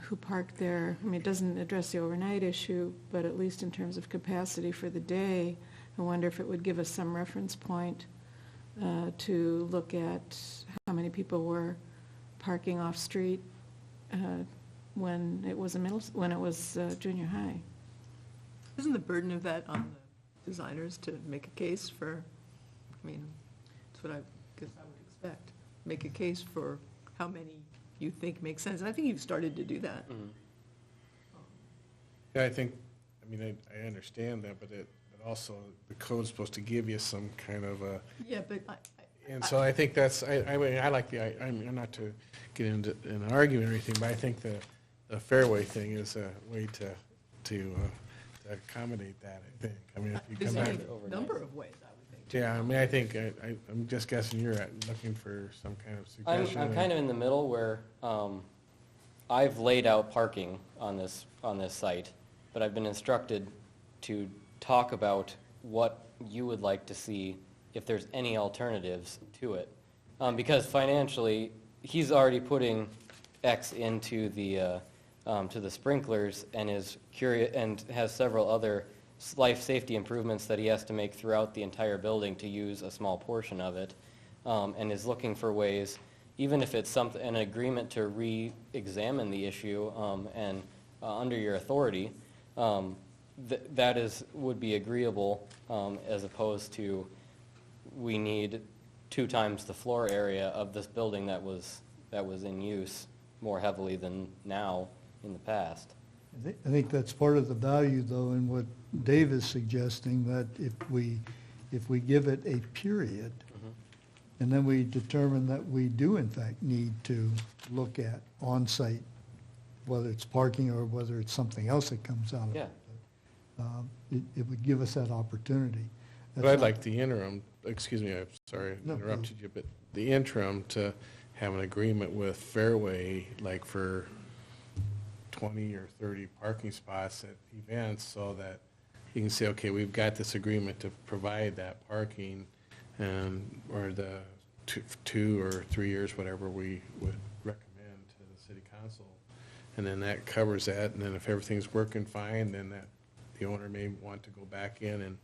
[SPEAKER 7] who parked there. I mean, it doesn't address the overnight issue, but at least in terms of capacity for the day, I wonder if it would give us some reference point to look at how many people were parking off-street when it was junior high.
[SPEAKER 11] Isn't the burden of that on the designers to make a case for, I mean, that's what I guess I would expect, make a case for how many you think make sense, and I think you've started to do that.
[SPEAKER 3] Yeah, I think, I mean, I understand that, but also the code's supposed to give you some kind of a,
[SPEAKER 11] Yeah, but
[SPEAKER 3] and so I think that's, I mean, I like I'm not to get into an argument or anything, but I think the fairway thing is a way to accommodate that, I think. I mean, if you
[SPEAKER 11] there's
[SPEAKER 3] come back.
[SPEAKER 11] any number of ways, I would think.
[SPEAKER 3] Yeah, I mean, I think, I'm just guessing you're looking for some kind of suggestion.
[SPEAKER 9] I'm kind of in the middle where I've laid out parking on this site, but I've been instructed to talk about what you would like to see if there's any alternatives to it. Because financially, he's already putting X into the to the sprinklers and is curious and has several other life safety improvements that he has to make throughout the entire building to use a small portion of it, and is looking for ways, even if it's an agreement to re-examine the issue and under your authority, would be agreeable, as opposed to we need 2 times the floor area of this building that was in use more heavily than now in the past.
[SPEAKER 1] I think that's part of the value, though, in what Dave is suggesting, that if we give it a period, and then we determine that we do in fact need to look at on-site, whether it's parking or whether it's something else that comes out of it. It would give us that opportunity.
[SPEAKER 3] But I'd like the interim, excuse me, I'm sorry I
[SPEAKER 1] No,
[SPEAKER 3] interrupted you, but the interim to have an agreement with Fairway, like for 20 or 30 parking spots at events, so that you can say, okay, we've got this agreement to provide that parking, and, or the 2 or 3 years, whatever we would recommend to the city council. And then that covers that, and then if everything's working fine, then the owner may want to go back in and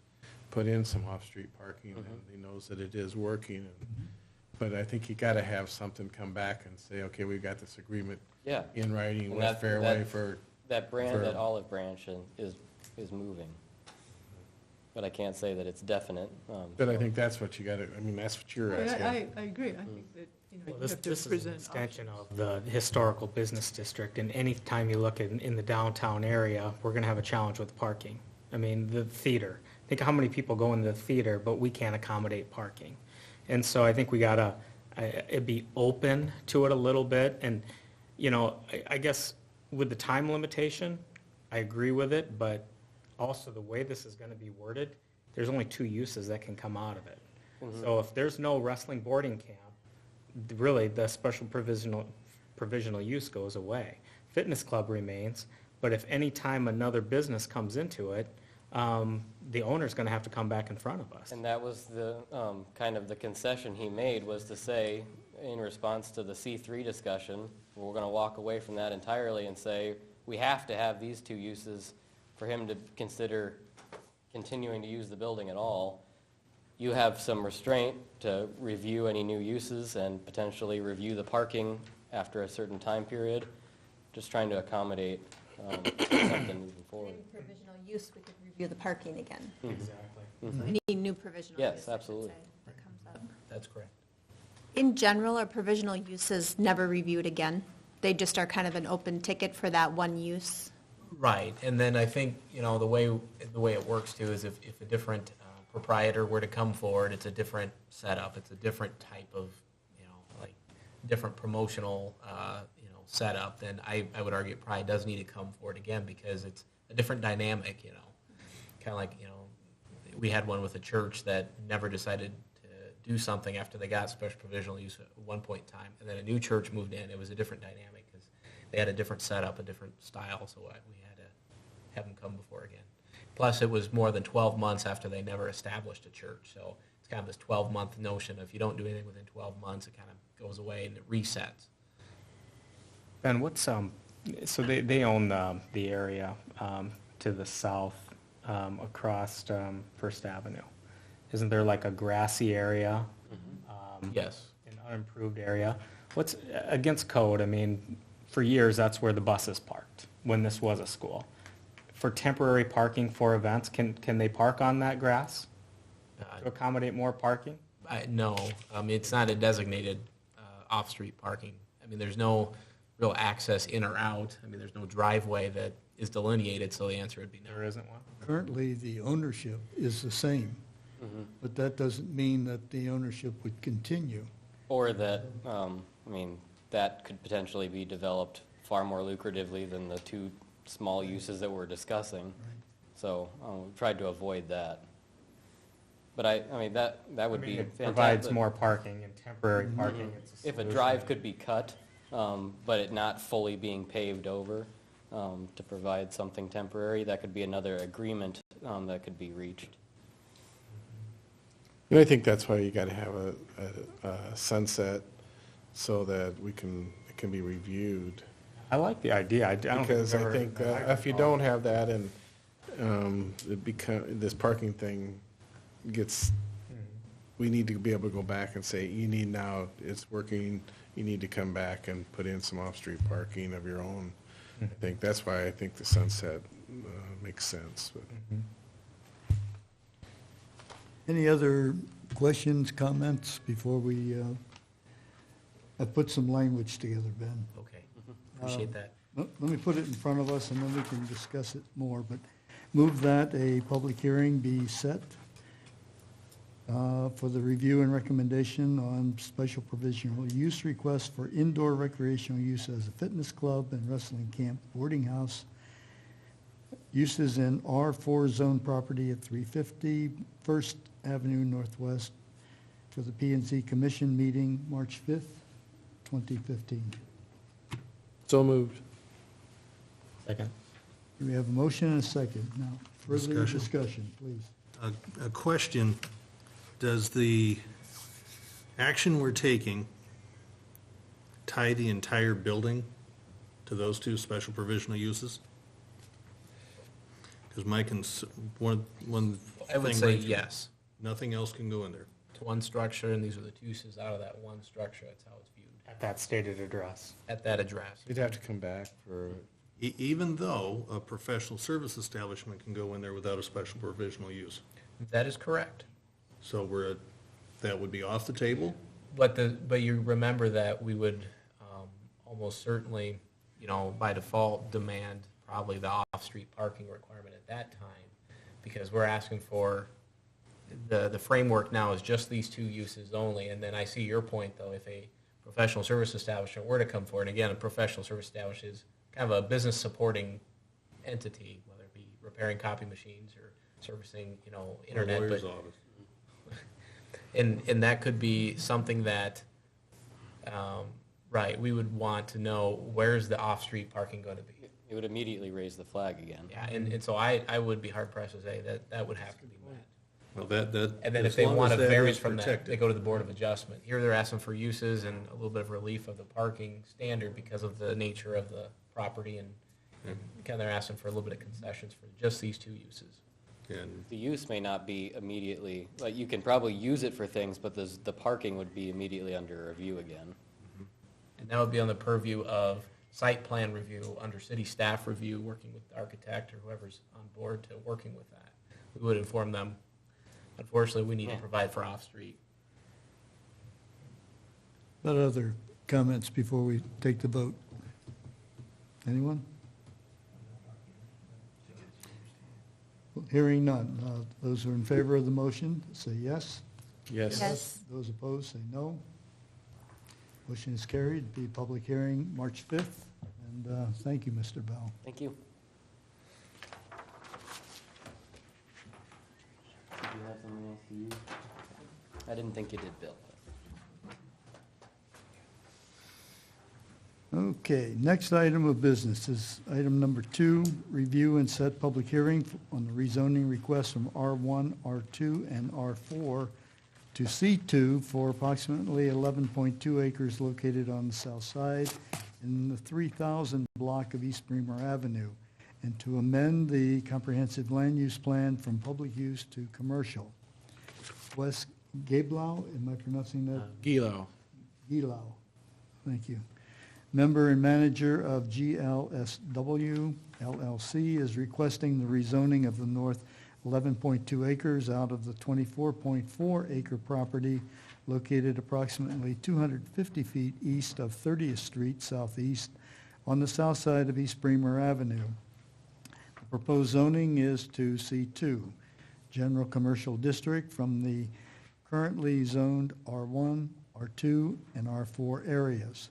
[SPEAKER 3] put in some off-street parking, and he knows that it is working. But I think you gotta have something come back and say, okay, we've got this agreement in writing
[SPEAKER 9] And
[SPEAKER 3] with Fairway for.
[SPEAKER 9] That olive branch is moving. But I can't say that it's definite.
[SPEAKER 3] But I think that's what you gotta, I mean, that's what you're asking.
[SPEAKER 11] I agree, I think that, you know,
[SPEAKER 8] Well,
[SPEAKER 11] you
[SPEAKER 8] this
[SPEAKER 11] have to
[SPEAKER 8] is an
[SPEAKER 11] present
[SPEAKER 8] extension
[SPEAKER 11] options.
[SPEAKER 8] of the historical business district, and any time you look in the downtown area, we're gonna have a challenge with parking. I mean, the theater, think of how many people go into the theater, but we can't accommodate parking. And so I think we gotta, be open to it a little bit, and, you know, I guess with the time limitation, I agree with it, but also the way this is gonna be worded, there's only 2 uses that can come out of it. So if there's no wrestling boarding camp, really, the special provisional use goes away. Fitness club remains, but if any time another business comes into it, the owner's gonna have to come back in front of us.
[SPEAKER 9] And that was the, kind of the concession he made, was to say, in response to the C3 discussion, we're gonna walk away from that entirely and say, we have to have these 2 uses for him to consider continuing to use the building at all. You have some restraint to review any new uses and potentially review the parking after a certain time period, just trying to accommodate something moving forward.
[SPEAKER 4] Any provisional use, we could review the parking again.
[SPEAKER 8] Exactly.
[SPEAKER 4] So any new provisional use.
[SPEAKER 9] Yes,
[SPEAKER 4] I should
[SPEAKER 9] absolutely.
[SPEAKER 4] say, that comes up.
[SPEAKER 2] That's correct.
[SPEAKER 4] In general, are provisional uses never reviewed again? They just are kind of an open ticket for that one use?
[SPEAKER 2] Right, and then I think, you know, the way it works too is if a different proprietor were to come forward, it's a different setup, it's a different type of, you know, like, different promotional, setup, then I would argue it probably does need to come forward again, because it's a different dynamic, you know. Kind of like, you know, we had one with a church that never decided to do something after they got special provisional use at one point in time, and then a new church moved in. It was a different dynamic, because they had a different setup, a different style, so we had to have them come before again. Plus, it was more than 12 months after they never established a church, so it's kind of this 12-month notion of if you don't do anything within 12 months, it kind of goes away and it resets.
[SPEAKER 8] Ben, what's, so they own the area to the south across First Avenue. Isn't there like a grassy area
[SPEAKER 2] Yes.
[SPEAKER 8] an unimproved area. What's, against code, I mean, for years, that's where the buses parked, when this was a school. For temporary parking for events, can they park on that grass to accommodate more parking?
[SPEAKER 2] No, it's not a designated off-street parking. I mean, there's no real access in or out. I mean, there's no driveway that is delineated, so the answer would be no.
[SPEAKER 8] There isn't one?
[SPEAKER 1] Currently, the ownership is the same, but that doesn't mean that the ownership would continue.
[SPEAKER 9] Or that, I mean, that could potentially be developed far more lucratively than the two small uses that we're discussing. So, we've tried to avoid that. But I mean, that would be
[SPEAKER 8] It
[SPEAKER 9] fantastic.
[SPEAKER 8] provides more parking and temporary parking. It's
[SPEAKER 9] If a
[SPEAKER 8] solution.
[SPEAKER 9] drive could be cut, but it not fully being paved over, to provide something temporary, that could be another agreement, that could be reached.
[SPEAKER 3] And I think that's why you got to have a sunset so that it can be reviewed.
[SPEAKER 8] I like the idea. I don't
[SPEAKER 3] Because I
[SPEAKER 8] ever-
[SPEAKER 3] think that if you don't have that and this parking thing gets, we need to be able to go back and say, you need now, it's working, you need to come back and put in some off-street parking of your own. I think that's why I think the sunset makes sense. But
[SPEAKER 1] Any other questions, comments before we, I put some language together, Ben.
[SPEAKER 2] Okay, appreciate that.
[SPEAKER 1] Let me put it in front of us and then we can discuss it more, but move that a public hearing be set for the review and recommendation on special provisional use request for indoor recreational use as a fitness club and wrestling camp, boarding house, uses in R4 zone property at 350 First Avenue Northwest for the P and Z Commission meeting, March 5th, 2015.
[SPEAKER 3] so moved.
[SPEAKER 8] Second.
[SPEAKER 1] Do we have a motion and a second? Now, further
[SPEAKER 10] Discussion.
[SPEAKER 1] discussion, please.
[SPEAKER 10] A question, does the action we're taking tie the entire building to those two special provisional uses? Because one
[SPEAKER 2] I would
[SPEAKER 10] thing
[SPEAKER 2] say
[SPEAKER 10] right through-
[SPEAKER 2] yes.
[SPEAKER 10] Nothing else can go in there.
[SPEAKER 2] To one structure, and these are the two uses out of that one structure. That's how it's viewed
[SPEAKER 8] At that stated address.
[SPEAKER 2] at that address.
[SPEAKER 3] You'd have to come back for,
[SPEAKER 10] Even though a professional service establishment can go in there without a special provisional use.
[SPEAKER 2] That is correct.
[SPEAKER 10] So that would be off the table?
[SPEAKER 2] But you remember that we would almost certainly, by default, demand probably the off-street parking requirement at that time, because we're asking for, the framework now is just these two uses only, and then I see your point, though, if a professional service establishment were to come forward, and again, a professional service establishment is kind of a business supporting entity, whether it be repairing copy machines or servicing, internet.
[SPEAKER 10] Or lawyer's
[SPEAKER 2] but-
[SPEAKER 10] office.
[SPEAKER 2] And that could be something that, right, we would want to know, where's the off-street parking going to be?
[SPEAKER 9] It would immediately raise the flag again.
[SPEAKER 2] Yeah, and so I would be hard pressed to say that would have to be met.
[SPEAKER 10] Well, that.
[SPEAKER 2] And then
[SPEAKER 10] as
[SPEAKER 2] if they
[SPEAKER 10] long
[SPEAKER 2] want
[SPEAKER 10] as
[SPEAKER 2] to
[SPEAKER 10] that
[SPEAKER 2] vary
[SPEAKER 10] is
[SPEAKER 2] from that,
[SPEAKER 10] protected.
[SPEAKER 2] they go to the Board of Adjustment. Here, they're asking for uses and a little bit of relief of the parking standard because of the nature of the property, and kind of they're asking for a little bit of concessions for just these two uses.
[SPEAKER 10] And
[SPEAKER 9] The use may not be immediately, like, you can probably use it for things, but the parking would be immediately under review again.
[SPEAKER 2] And that would be on the purview of site plan review, under city staff review, working with the architect or whoever's on board to working with that. We would inform them. Unfortunately, we need to
[SPEAKER 9] Yeah.
[SPEAKER 2] provide for off-street.
[SPEAKER 1] What other comments before we take the vote? Anyone? Hearing none. Those who are in favor of the motion, say yes.
[SPEAKER 3] yes.
[SPEAKER 4] Yes.
[SPEAKER 1] Those opposed, say no. Motion is carried. Be public hearing March 5th. And thank you, Mr. Bell.
[SPEAKER 9] Thank you. Did you have something else to use? I didn't think you did, Bill.
[SPEAKER 1] Okay, next item of business is item number 2, review and set public hearing on the rezoning request from R1, R2, and R4 to C2 for approximately 11.2 acres located on the south side in the 3000 block of East Bremer Avenue, and to amend the comprehensive land use plan from public use to commercial. Gablau, am I pronouncing that?
[SPEAKER 3] Gilo.
[SPEAKER 1] Gilau, thank you. Member and manager of GLSW LLC is requesting the rezoning of the north 11.2 acres out of the 24.4 acre property located approximately 250 feet east of 30th Street Southeast on the south side of East Bremer Avenue. The proposed zoning is to C2, General Commercial District, from the currently zoned R1, R2, and R4 areas.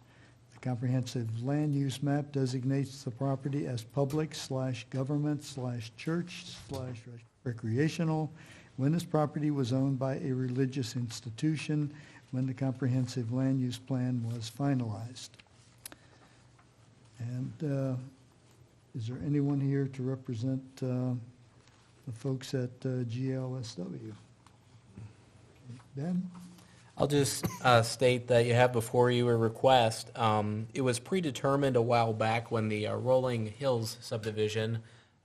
[SPEAKER 1] The comprehensive land use map designates the property as public/government/church/recreational when this property was owned by a religious institution when the comprehensive land use plan was finalized. And is there anyone here to represent the folks at GLSW? Ben?
[SPEAKER 2] I'll just state that you have before you a request. It was predetermined a while back when the Rolling Hills subdivision,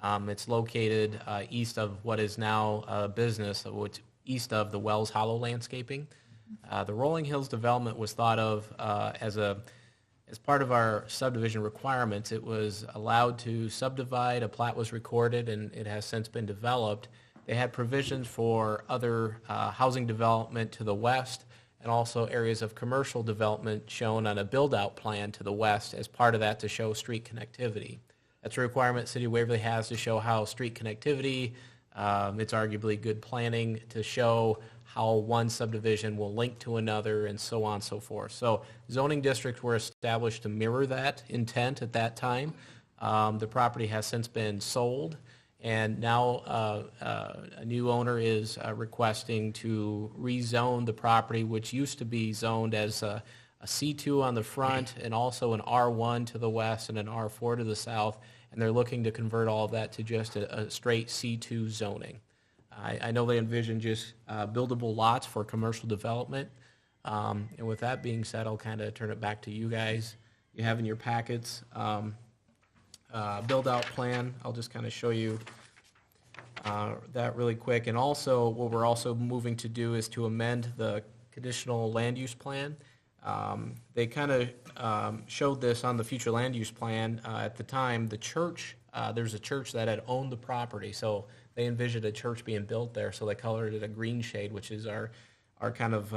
[SPEAKER 2] it's located east of what is now a business, which east of the Wells Hollow landscaping. The Rolling Hills development was thought of as part of our subdivision requirements. It was allowed to subdivide, a plat was recorded, and it has since been developed. They had provisions for other housing development to the west and also areas of commercial development shown on a build-out plan to the west as part of that to show street connectivity. That's a requirement City of Waverly has to show how street connectivity, it's arguably good planning to show how one subdivision will link to another and so on and so forth. So zoning districts were established to mirror that intent at that time. The property has since been sold. And now a new owner is requesting to rezone the property, which used to be zoned as a C2 on the front and also an R1 to the west and an R4 to the south. And they're looking to convert all of that to just a straight C2 zoning. I know they envision just buildable lots for commercial development. And with that being said, I'll kind of turn it back to you guys. You have in your packets build-out plan. I'll just kind of show you that really quick. And also, what we're also moving to do is to amend the conditional land use plan. They kind of showed this on the future land use plan. At the time, the church, there's a church that had owned the property, so they envisioned a church being built there, so they colored it a green shade, which is our kind of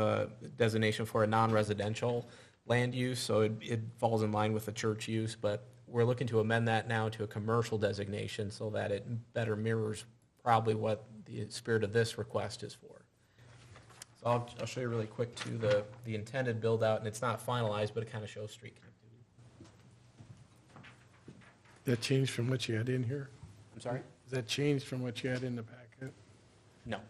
[SPEAKER 2] designation for a non-residential land use, so it falls in line with the church use, but we're looking to amend that now to a commercial designation so that it better mirrors probably what the spirit of this request is for. So I'll show you really quick too the intended build out, and it's not finalized, but it kind of shows street connectivity.
[SPEAKER 3] That changed from what you had in here?
[SPEAKER 2] I'm sorry?
[SPEAKER 3] Is that changed from what you had in the packet?
[SPEAKER 2] No.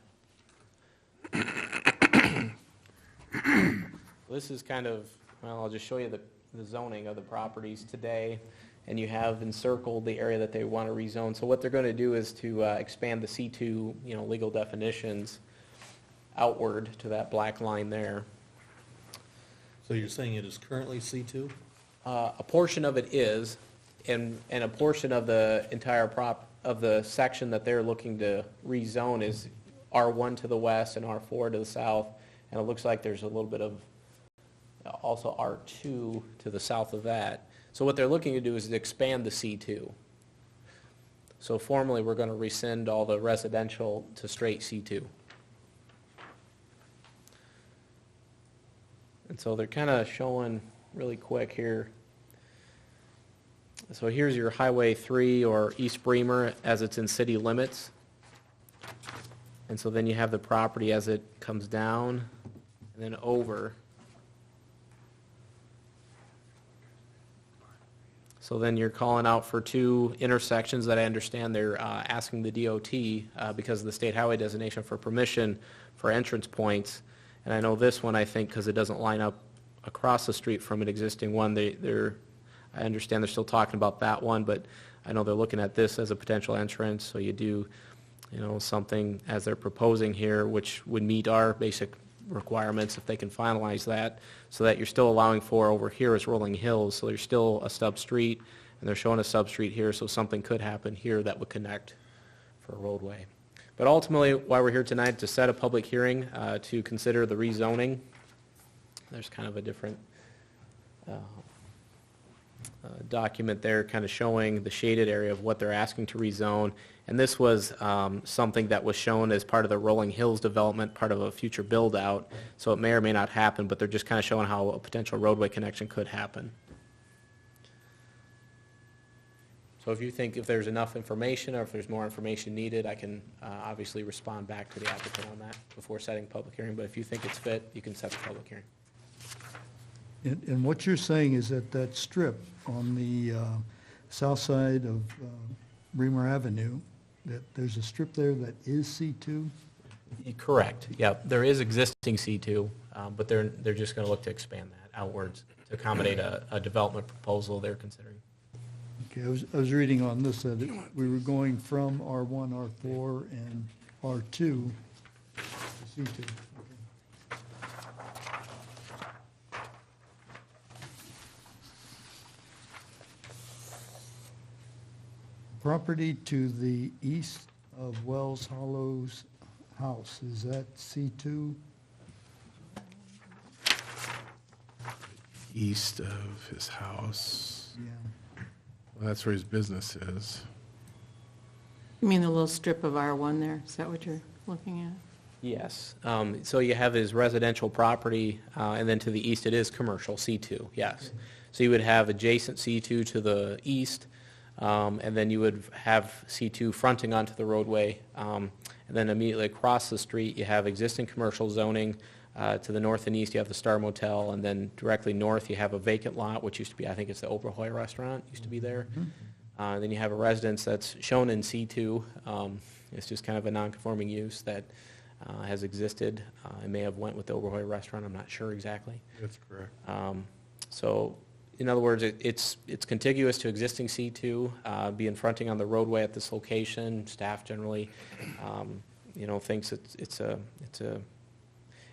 [SPEAKER 2] This is kind of, well, I'll just show you the zoning of the properties today, and you have encircled the area that they want to rezone. So what they're going to do is to expand the C2, legal definitions outward to that black line there.
[SPEAKER 10] So you're saying it is currently C2?
[SPEAKER 2] A portion of it is, and a portion of the entire of the section that they're looking to rezone is R1 to the west and R4 to the south, and it looks like there's a little bit of also R2 to the south of that. So what they're looking to do is to expand the C2. So formally, we're going to rescind all the residential to straight C2. And so they're kind of showing really quick here. So here's your Highway 3 or East Bremer as it's in city limits. And so then you have the property as it comes down and then over. So then you're calling out for two intersections that I understand they're asking the DOT because of the state highway designation for permission for entrance points. And I know this one, I think, because it doesn't line up across the street from an existing one, I understand they're still talking about that one, but I know they're looking at this as a potential entrance. So you do, something as they're proposing here, which would meet our basic requirements if they can finalize that, so that you're still allowing for over here is Rolling Hills, so there's still a stub street, and they're showing a sub street here, so something could happen here that would connect for a roadway. But ultimately, why we're here tonight, to set a public hearing to consider the rezoning. There's kind of a different document there, kind of showing the shaded area of what they're asking to rezone. And this was something that was shown as part of the Rolling Hills development, part of a future build-out. So it may or may not happen, but they're just kind of showing how a potential roadway connection could happen. So if you think if there's enough information or if there's more information needed, I can obviously respond back to the applicant on that before setting a public hearing. But if you think it's fit, you can set the public hearing.
[SPEAKER 1] And what you're saying is that that strip on the south side of Bremer Avenue, that there's a strip there that is C2?
[SPEAKER 2] Correct, yep. There is existing C2, but they're just going to look to expand that outwards to accommodate a development proposal they're considering.
[SPEAKER 1] Okay, I was reading on this that we were going from R1, R4, and R2 to C2. Property to the east of Wells Hollow's house, is that C2?
[SPEAKER 3] East of his house.
[SPEAKER 1] Yeah.
[SPEAKER 3] Well, that's where his business is.
[SPEAKER 7] You mean the little strip of R1 there? Is that what you're looking at?
[SPEAKER 2] Yes, so you have his residential property, and then to the east it is commercial, C2, yes. So you would have adjacent C2 to the east, and then you would have C2 fronting onto the roadway. And then immediately across the street, you have existing commercial zoning. To the north and east, you have the Star Motel, and then directly north, you have a vacant lot, which used to be, I think it's the Oberhoy restaurant, used to be there. Then you have a residence that's shown in C2. It's just kind of a non-conforming use that has existed. It may have went with the Oberhoy restaurant, I'm not sure exactly.
[SPEAKER 3] That's correct.
[SPEAKER 2] So, in other words, it's contiguous to existing C2, being fronting on the roadway at this location. Staff generally, thinks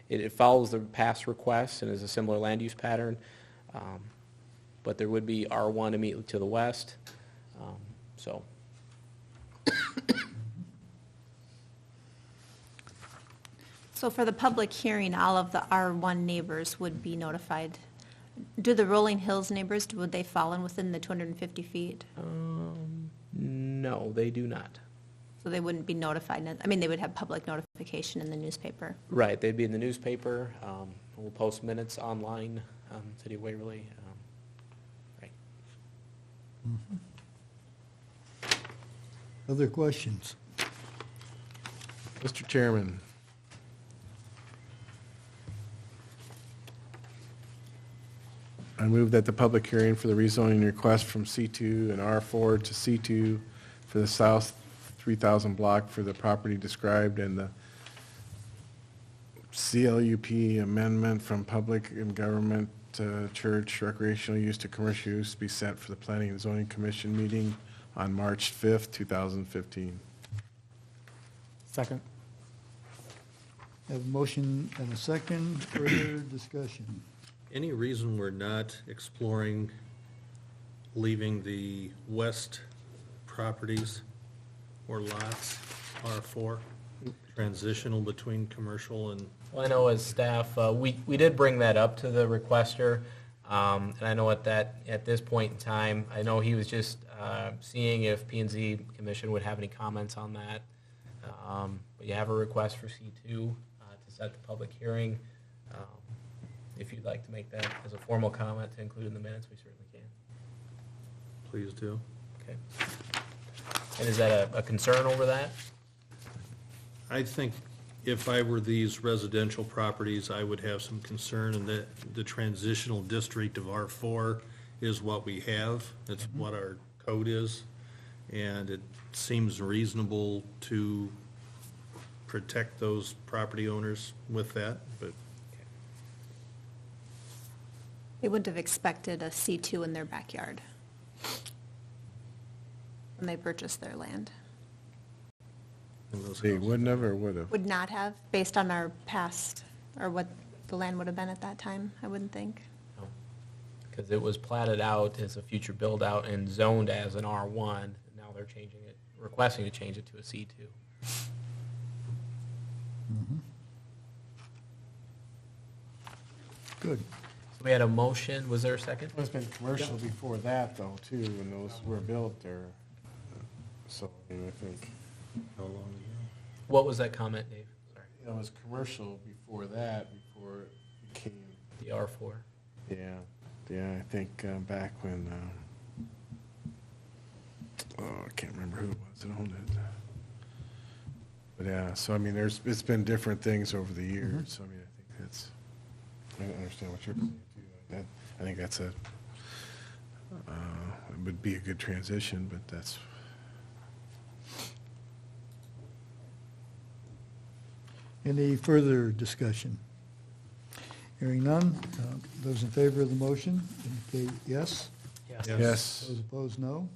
[SPEAKER 2] it follows the past requests and is a similar land use pattern. But there would be R1 immediately to the west. So.
[SPEAKER 4] So for the public hearing, all of the R1 neighbors would be notified. Do the Rolling Hills neighbors, would they fall in within the 250 feet?
[SPEAKER 2] No, they do not.
[SPEAKER 4] So they wouldn't be notified, I mean, they would have public notification in the newspaper.
[SPEAKER 2] Right, they'd be in the newspaper. We'll post minutes online, City of Waverly. Right.
[SPEAKER 1] Other questions?
[SPEAKER 3] Mr. Chairman. I move that the public hearing for the rezoning request from C2 and R4 to C2 for the south 3,000 block for the property described and the CLUP amendment from public and government church recreational use to commercial use be set for the Planning and Zoning Commission meeting on March 5th, 2015.
[SPEAKER 8] Second.
[SPEAKER 1] Have a motion and a second. Further discussion?
[SPEAKER 10] Any reason we're not exploring leaving the west properties or lots R4 transitional between commercial and?
[SPEAKER 2] Well, I know as staff, we did bring that up to the requester, and I know at this point in time, I know he was just seeing if P&Z Commission would have any comments on that. But you have a request for C2 to set the public hearing. If you'd like to make that as a formal comment to include in the minutes, we certainly can.
[SPEAKER 10] Please do.
[SPEAKER 2] Okay. And is that a concern over that?
[SPEAKER 10] I think if I were these residential properties, I would have some concern, and that the transitional district of R4 is what we have. It's what our code is, and it seems reasonable to protect those property owners with that, but
[SPEAKER 4] They wouldn't have expected a C2 in their backyard when they purchased their land.
[SPEAKER 10] in those
[SPEAKER 3] They
[SPEAKER 10] houses.
[SPEAKER 3] would never would have.
[SPEAKER 4] Would not have, based on our past, or what the land would have been at that time, I wouldn't think.
[SPEAKER 2] Because it was platted out as a future build-out and zoned as an R1. Now they're changing it, requesting to change it to a C2.
[SPEAKER 1] Good.
[SPEAKER 2] So we had a motion, was there a second?
[SPEAKER 3] It's been commercial before that though, too, when those were built there. So, I mean, I think, how long ago?
[SPEAKER 2] What was that comment, Dave? Sorry.
[SPEAKER 3] It was commercial before that, before it became,
[SPEAKER 2] The R4.
[SPEAKER 3] yeah, I think back when, oh, I can't remember who it was that owned it. But yeah, so I mean, it's been different things over the years, so I mean, I think that's, I understand what you're saying too. I think that's it would be a good transition, but that's,
[SPEAKER 1] Any further discussion? Hearing none, those in favor of the motion indicate yes.
[SPEAKER 3] yes.
[SPEAKER 1] Those opposed, no.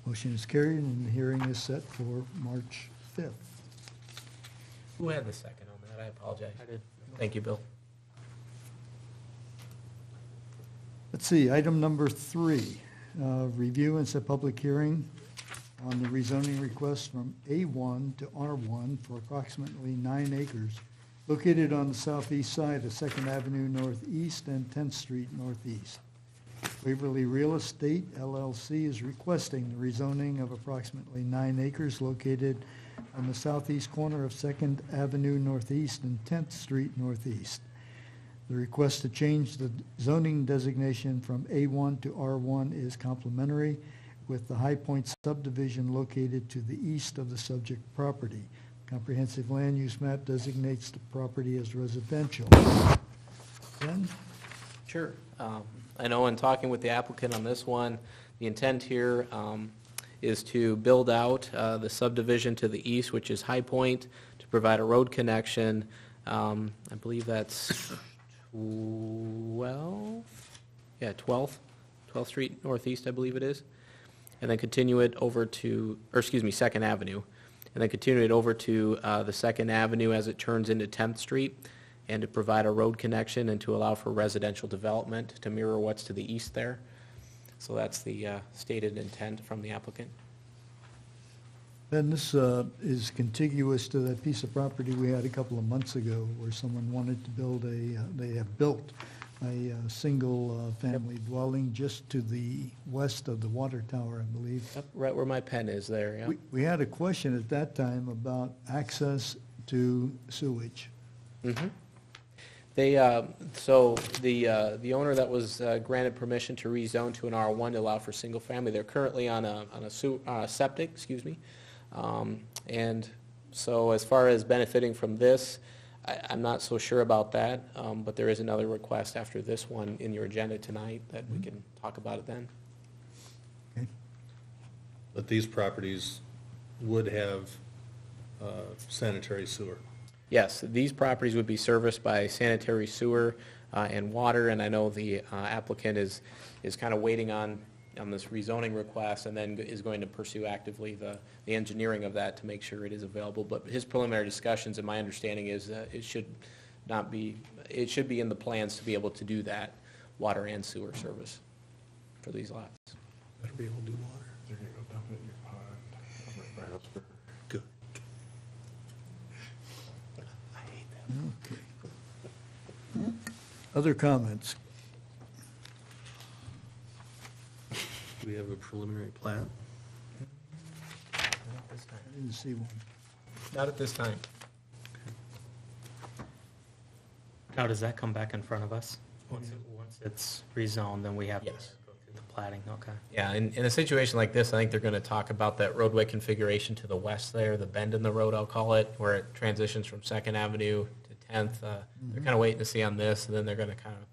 [SPEAKER 1] Motion is carried, and the hearing is set for March 5th.
[SPEAKER 2] Who had the second on that? I apologize.
[SPEAKER 9] I did.
[SPEAKER 2] Thank you, Bill.
[SPEAKER 1] Let's see, item number 3, review and set public hearing on the rezoning request from A1 to R1 for approximately 9 acres located on the southeast side of 2nd Avenue Northeast and 10th Street Northeast. Waverly Real Estate LLC is requesting the rezoning of approximately 9 acres located on the southeast corner of 2nd Avenue Northeast and 10th Street Northeast. The request to change the zoning designation from A1 to R1 is complementary with the High Point subdivision located to the east of the subject property. Comprehensive land use map designates the property as residential. Ken?
[SPEAKER 2] Sure. I know in talking with the applicant on this one, the intent here is to build out the subdivision to the east, which is High Point, to provide a road connection. I believe that's 12th Street Northeast, I believe it is. And then continue it over to, 2nd Avenue. And then continue it over to the 2nd Avenue as it turns into 10th Street, and to provide a road connection and to allow for residential development to mirror what's to the east there. So that's the stated intent from the applicant.
[SPEAKER 1] And this is contiguous to that piece of property we had a couple of months ago where someone wanted to build they have built a single family dwelling just to the west of the water tower, I believe.
[SPEAKER 2] Yep, right where my pen is there, yeah.
[SPEAKER 1] We had a question at that time about access to sewage.
[SPEAKER 2] Mm-hmm. They, so the owner that was granted permission to rezone to an R1 to allow for single family, they're currently on a septic, and so as far as benefiting from this, I'm not so sure about that, but there is another request after this one in your agenda tonight that we can talk about it then.
[SPEAKER 1] Okay.
[SPEAKER 10] But these properties would have sanitary sewer.
[SPEAKER 2] Yes, these properties would be serviced by sanitary sewer and water, and I know the applicant is kind of waiting on this rezoning request, and then is going to pursue actively the engineering of that to make sure it is available. But his preliminary discussions, and my understanding is it should be in the plans to be able to do that, water and sewer service for these lots.
[SPEAKER 10] Better be able to do water.
[SPEAKER 3] They're gonna go dump it in your pond over at Brownsburg.
[SPEAKER 10] Good.
[SPEAKER 1] Okay. Other comments?
[SPEAKER 10] Do we have a preliminary plat?
[SPEAKER 2] Not at this time.
[SPEAKER 1] I didn't see one.
[SPEAKER 2] Not at this time.
[SPEAKER 8] Now, does that come back in front of us? Once it's rezoned, then we have to
[SPEAKER 2] Yes.
[SPEAKER 8] go through the platting, okay.
[SPEAKER 2] Yeah, in a situation like this, I think they're going to talk about that roadway configuration to the west there, the bend in the road, I'll call it, where it transitions from 2nd Avenue to 10th. They're kind of waiting to see on this, and then they're going to kind of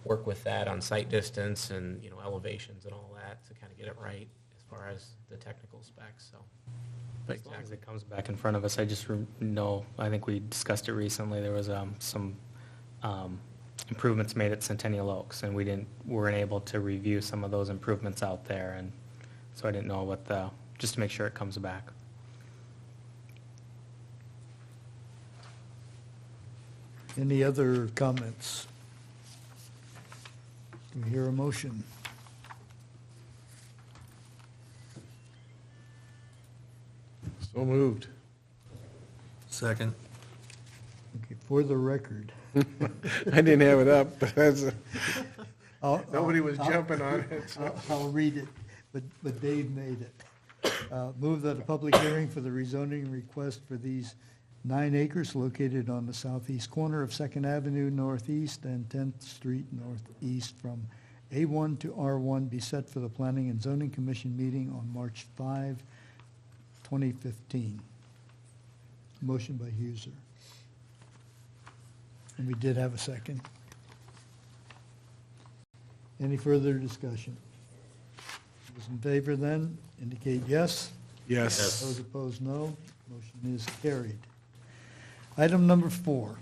[SPEAKER 2] work with that on site distance and, elevations and all that to kind of get it right as far as the technical specs, so. But
[SPEAKER 8] As long as it comes back in front of us, I just know, I think we discussed it recently, there was some improvements made at Centennial Oaks, and we weren't able to review some of those improvements out there, and so I didn't know just to make sure it comes back.
[SPEAKER 1] Any other comments? Do we hear a motion?
[SPEAKER 3] So moved.
[SPEAKER 10] Second.
[SPEAKER 1] Okay, for the record,
[SPEAKER 3] I didn't have it up, but that's, nobody was
[SPEAKER 1] I'll-
[SPEAKER 3] jumping on it, so.
[SPEAKER 1] I'll read it, but Dave made it. Move that a public hearing for the rezoning request for these 9 acres located on the southeast corner of Second Avenue Northeast and 10th Street Northeast from A1 to R1 be set for the Planning and Zoning Commission meeting on March 5, 2015. Motion by Huser. And we did have a second. Any further discussion? Those in favor then indicate yes.
[SPEAKER 3] Yes.
[SPEAKER 1] Those opposed, no. Motion is carried. Item number 4,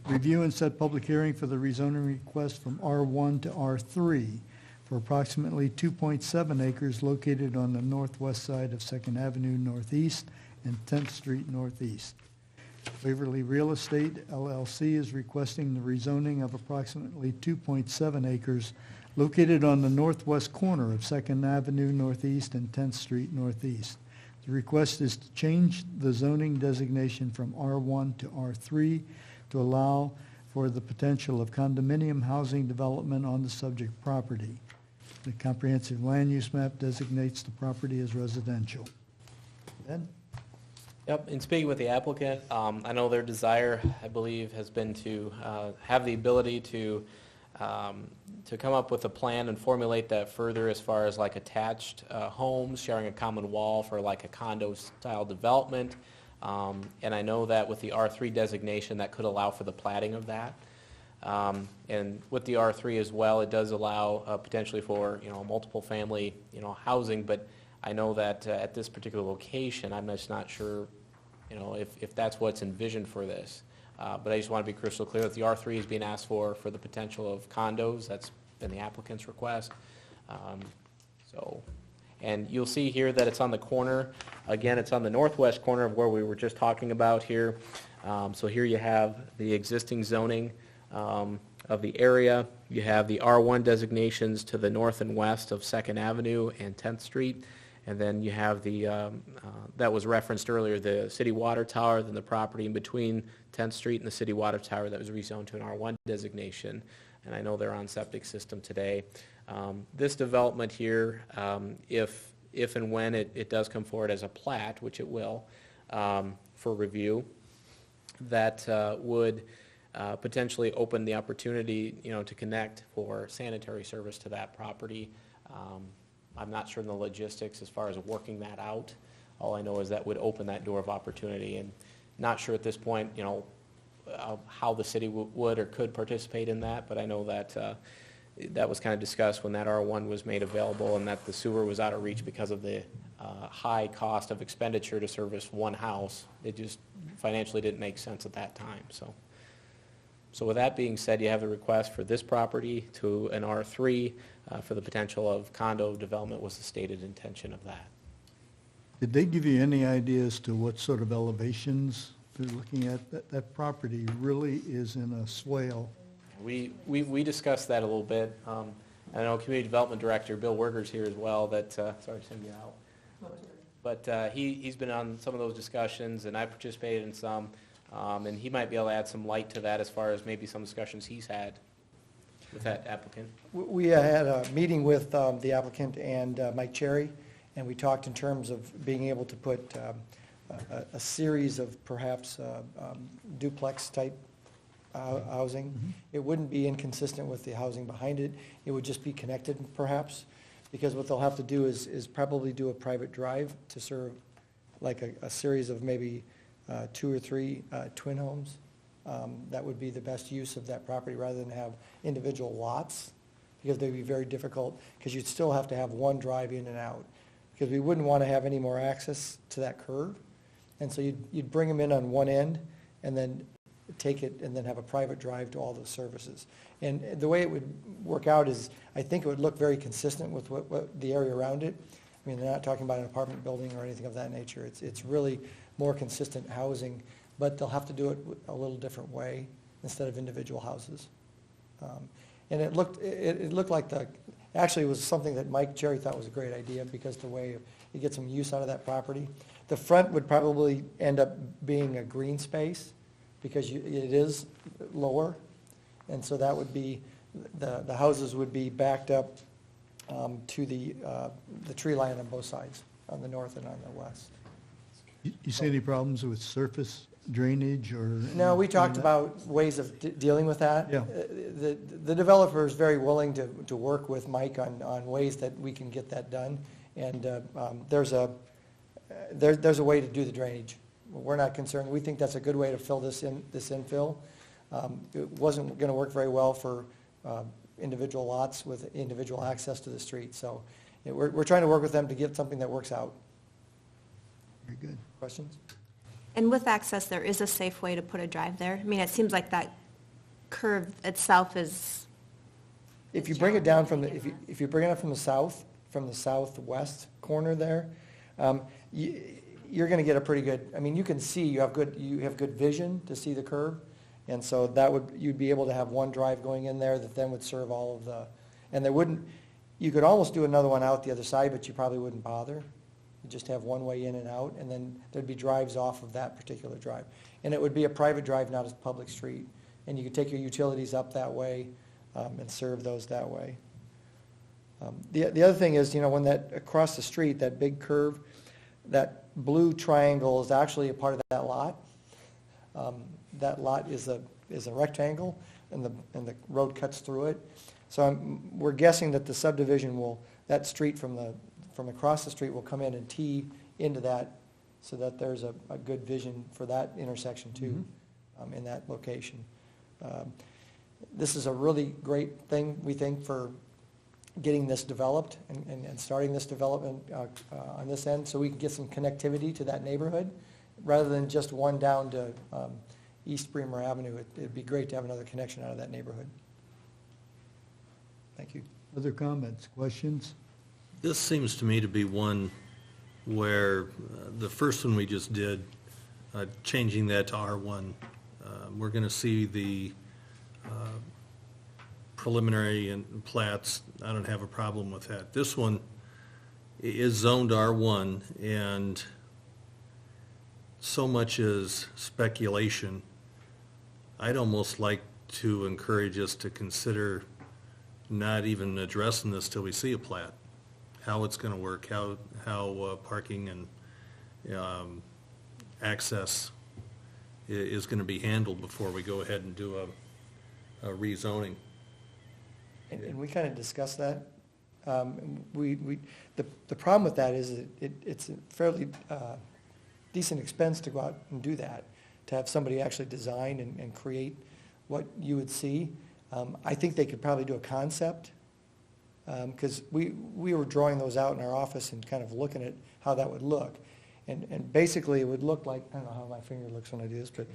[SPEAKER 1] review and set public hearing for the rezoning request from R1 to R3 for approximately 2.7 acres located on the northwest side of Second Avenue Northeast and 10th Street Northeast. Waverly Real Estate LLC is requesting the rezoning of approximately 2.7 acres located on the northwest corner of Second Avenue Northeast and 10th Street Northeast. The request is to change the zoning designation from R1 to R3 to allow for the potential of condominium housing development on the subject property. The comprehensive land use map designates the property as residential. Ben?
[SPEAKER 2] Yep, in speaking with the applicant, I know their desire, I believe, has been to have the ability to come up with a plan and formulate that further as far as like attached homes, sharing a common wall for like a condo-style development. And I know that with the R3 designation, that could allow for the platting of that. And with the R3 as well, it does allow potentially for, multiple family, housing, but I know that at this particular location, I'm just not sure, if that's what's envisioned for this. But I just want to be crystal clear that the R3 is being asked for the potential of condos. That's been the applicant's request. And you'll see here that it's on the corner. Again, it's on the northwest corner of where we were just talking about here. So here you have the existing zoning of the area. You have the R1 designations to the north and west of 2nd Avenue and 10th Street. And then you have the, that was referenced earlier, the city water tower, then the property in between 10th Street and the city water tower that was rezoned to an R1 designation. And I know they're on septic system today. This development here, if and when it does come forward as a plat, which it will, for review, that would potentially open the opportunity, to connect for sanitary service to that property. I'm not sure in the logistics as far as working that out. All I know is that would open that door of opportunity, and not sure at this point, how the city would or could participate in that, but I know that that was kind of discussed when that R1 was made available, and that the sewer was out of reach because of the high cost of expenditure to service one house. It just financially didn't make sense at that time. So with that being said, you have a request for this property to an R3 for the potential of condo development was the stated intention of that.
[SPEAKER 1] Did they give you any idea as to what sort of elevations they're looking at? That property really is in a swale.
[SPEAKER 2] We discussed that a little bit. I know Community Development Director Bill Werger's here as well that, sorry to send you out. But he's been on some of those discussions, and I participated in some. And he might be able to add some light to that as far as maybe some discussions he's had with that applicant.
[SPEAKER 12] We had a meeting with the applicant and Mike Cherry, and we talked in terms of being able to put a series of perhaps duplex-type housing.
[SPEAKER 1] Mm-hmm.
[SPEAKER 12] It wouldn't be inconsistent with the housing behind it. It would just be connected perhaps, because what they'll have to do is probably do a private drive to serve like a series of maybe 2 or 3 twin homes. That would be the best use of that property rather than have individual lots, because they'd be very difficult, because you'd still have to have one drive in and out, because we wouldn't want to have any more access to that curve. And so you'd bring them in on one end and then take it and then have a private drive to all those services. And the way it would work out is, I think it would look very consistent with what the area around it. I mean, they're not talking about an apartment building or anything of that nature. It's really more consistent housing, but they'll have to do it a little different way instead of individual houses. And it looked like actually it was something that Mike Cherry thought was a great idea, because the way you get some use out of that property. The front would probably end up being a green space because it is lower. And so that would be, the houses would be backed up to the tree line on both sides, on the north and on the west.
[SPEAKER 1] You see any problems with surface drainage or?
[SPEAKER 12] No, we
[SPEAKER 1] anything
[SPEAKER 12] talked
[SPEAKER 1] like that?
[SPEAKER 12] about ways of dealing with that.
[SPEAKER 1] Yeah.
[SPEAKER 12] The developer is very willing to work with Mike on ways that we can get that done. And there's a way to do the drainage. We're not concerned. We think that's a good way to fill this infill. It wasn't going to work very well for individual lots with individual access to the street. So we're trying to work with them to get something that works out.
[SPEAKER 1] Very good.
[SPEAKER 12] Questions?
[SPEAKER 4] And with access, there is a safe way to put a drive there? I mean, it seems like that curve itself is,
[SPEAKER 12] If you bring it down from if you bring it up from the southwest corner there, you're going to get a pretty good, I mean, you can see, you have good vision to see the curve. And so you'd be able to have one drive going in there that then would serve all of the, and you could almost do another one out the other side, but you probably wouldn't bother. You just have one way in and out, and then there'd be drives off of that particular drive. And it would be a private drive, not a public street. And you could take your utilities up that way and serve those that way. The other thing is, when across the street, that big curve, that blue triangle is actually a part of that lot. That lot is a rectangle, and the road cuts through it. So we're guessing that the subdivision that street from across the street will come in and tee into that, so that there's a good vision for that intersection too, in that location. This is a really great thing, we think, for getting this developed and starting this development on this end, so we can get some connectivity to that neighborhood, rather than just one down to East Bremer Avenue. It'd be great to have another connection out of that neighborhood. Thank you.
[SPEAKER 1] Other comments, questions?
[SPEAKER 10] This seems to me to be one where the first one we just did, changing that to R1, we're going to see the preliminary and plats. I don't have a problem with that. This one is zoned R1, and so much is speculation. I'd almost like to encourage us to consider not even addressing this till we see a plat. How it's going to work, how parking and access is going to be handled before we go ahead and do a rezoning.
[SPEAKER 12] And we kind of discussed that. The problem with that is it's a fairly decent expense to go out and do that, to have somebody actually design and create what you would see. I think they could probably do a concept, because we were drawing those out in our office and kind of looking at how that would look. And basically, it would look like, I don't know how my finger looks when I do this, but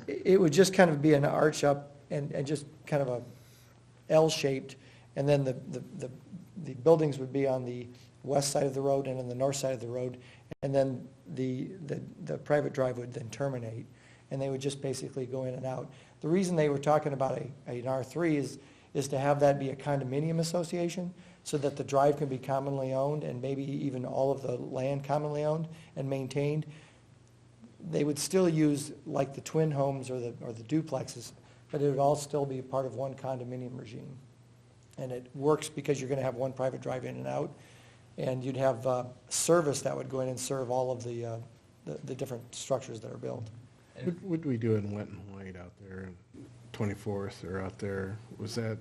[SPEAKER 12] it would just kind of be an arch up and just kind of a L-shaped, and then the buildings would be on the west side of the road and on the north side of the road, and then the private drive would then terminate, and they would just basically go in and out. The reason they were talking about an R3 is to have that be a condominium association, so that the drive can be commonly owned, and maybe even all of the land commonly owned and maintained. They would still use like the twin homes or the duplexes, but it would all still be part of one condominium regime. And it works because you're going to have one private drive in and out, and you'd have service that would go in and serve all of the different structures that are built.
[SPEAKER 3] What we do in Wenton White out there, 24th or out there, was that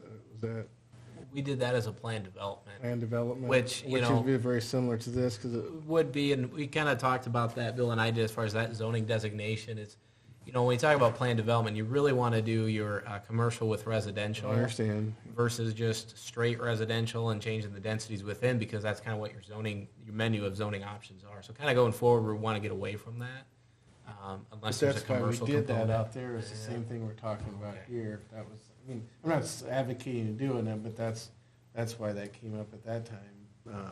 [SPEAKER 2] We did that as a planned development.
[SPEAKER 3] land development?
[SPEAKER 2] Which, you know-
[SPEAKER 3] would be very similar to this, because
[SPEAKER 2] Would be, and we kind of talked about that, Bill and I did, as far as that zoning designation. It's, when you talk about planned development, you really want to do your commercial with residential.
[SPEAKER 3] I understand.
[SPEAKER 2] Versus just straight residential and changing the densities within, because that's kind of what your menu of zoning options are. So kind of going forward, we want to get away from that, unless there's a
[SPEAKER 3] That's why we
[SPEAKER 2] commercial
[SPEAKER 3] did that
[SPEAKER 2] component.
[SPEAKER 3] out there. It's the same thing we're talking about here. That was, I'm not advocating doing it, but that's why that came up at that time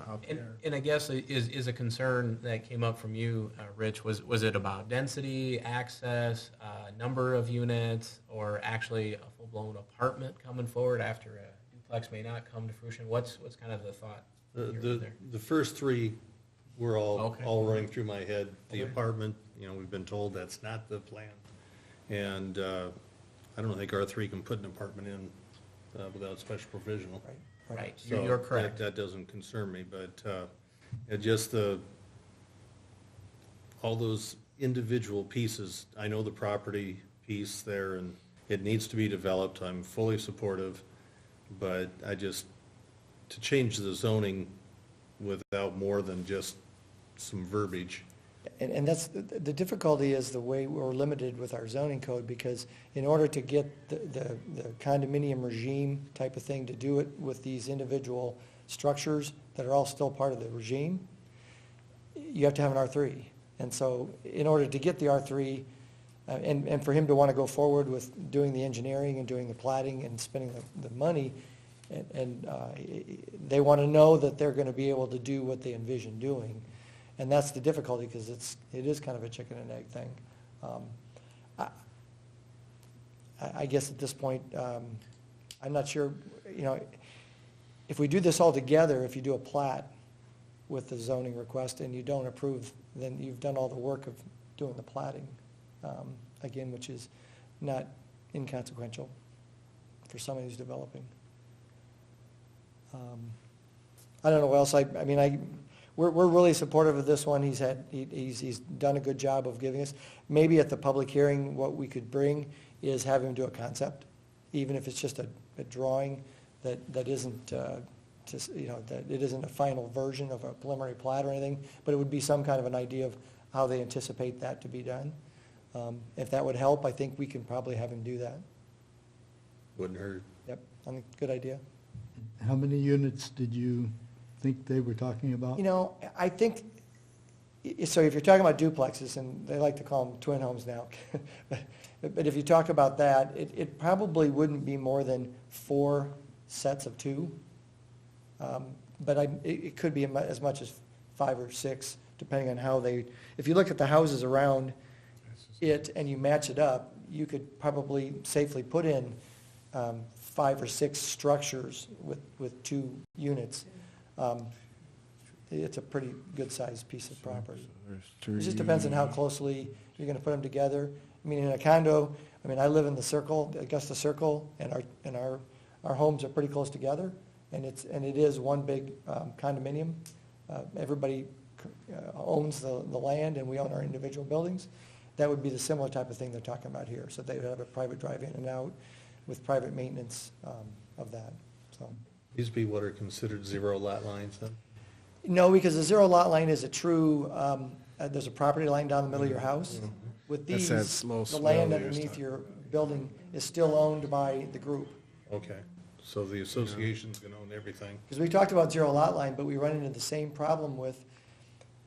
[SPEAKER 3] out there.
[SPEAKER 2] And I guess is a concern that came up from you, Rich, was it about density, access, number of units, or actually a full-blown apartment coming forward after a duplex may not come to fruition? What's kind of the thought?
[SPEAKER 10] The first three were
[SPEAKER 2] Okay.
[SPEAKER 10] all running through my head. The apartment, we've been told that's not the plan. And I don't think R3 can put an apartment in without special provisional.
[SPEAKER 2] Right,
[SPEAKER 10] So
[SPEAKER 2] you're correct.
[SPEAKER 10] That doesn't concern me, but all those individual pieces, I know the property piece there, and it needs to be developed, I'm fully supportive, but to change the zoning without more than just some verbiage.
[SPEAKER 12] And that's, the difficulty is the way we're limited with our zoning code, because in order to get the condominium regime type of thing, to do it with these individual structures that are all still part of the regime, you have to have an R3. And so in order to get the R3, and for him to want to go forward with doing the engineering and doing the plating and spending the money, and they want to know that they're going to be able to do what they envision doing. And that's the difficulty, because it is kind of a chicken and egg thing. I guess at this point, I'm not sure, if we do this all together, if you do a plat with the zoning request and you don't approve, then you've done all the work of doing the platting, again, which is not inconsequential for somebody who's developing. I don't know what else, we're really supportive of this one. He's done a good job of giving us. Maybe at the public hearing, what we could bring is have him do a concept, even if it's just a drawing that isn't, that it isn't a final version of a preliminary plat or anything, but it would be some kind of an idea of how they anticipate that to be done. If that would help, I think we can probably have him do that.
[SPEAKER 10] Wouldn't hurt.
[SPEAKER 12] Yep, I think, good idea.
[SPEAKER 1] How many units did you think they were talking about?
[SPEAKER 12] I think, so if you're talking about duplexes, and they like to call them twin homes now, but if you talk about that, it probably wouldn't be more than 4 sets of 2. But it could be as much as 5 or 6, depending on how if you look at the houses around it and you match it up, you could probably safely put in 5 or 6 structures with 2 units. It's a pretty good-sized piece of property. It just depends on how closely you're going to put them together. I mean, in a condo, I live in the Circle, Augusta Circle, and our homes are pretty close together, and it is one big condominium. Everybody owns the land, and we own our individual buildings. That would be the similar type of thing they're talking about here. So they would have a private drive in and out with private maintenance of that, so.
[SPEAKER 10] These be what are considered zero lot lines then?
[SPEAKER 12] No, because the zero lot line is a true, there's a property line down the middle of your house. With
[SPEAKER 3] That's
[SPEAKER 12] these,
[SPEAKER 3] that slow
[SPEAKER 12] the land
[SPEAKER 3] smell you're
[SPEAKER 12] underneath
[SPEAKER 3] talking-
[SPEAKER 12] your building is still owned by the group.
[SPEAKER 10] Okay, so the association's gonna own everything.
[SPEAKER 12] Because we talked about zero lot line, but we run into the same problem with,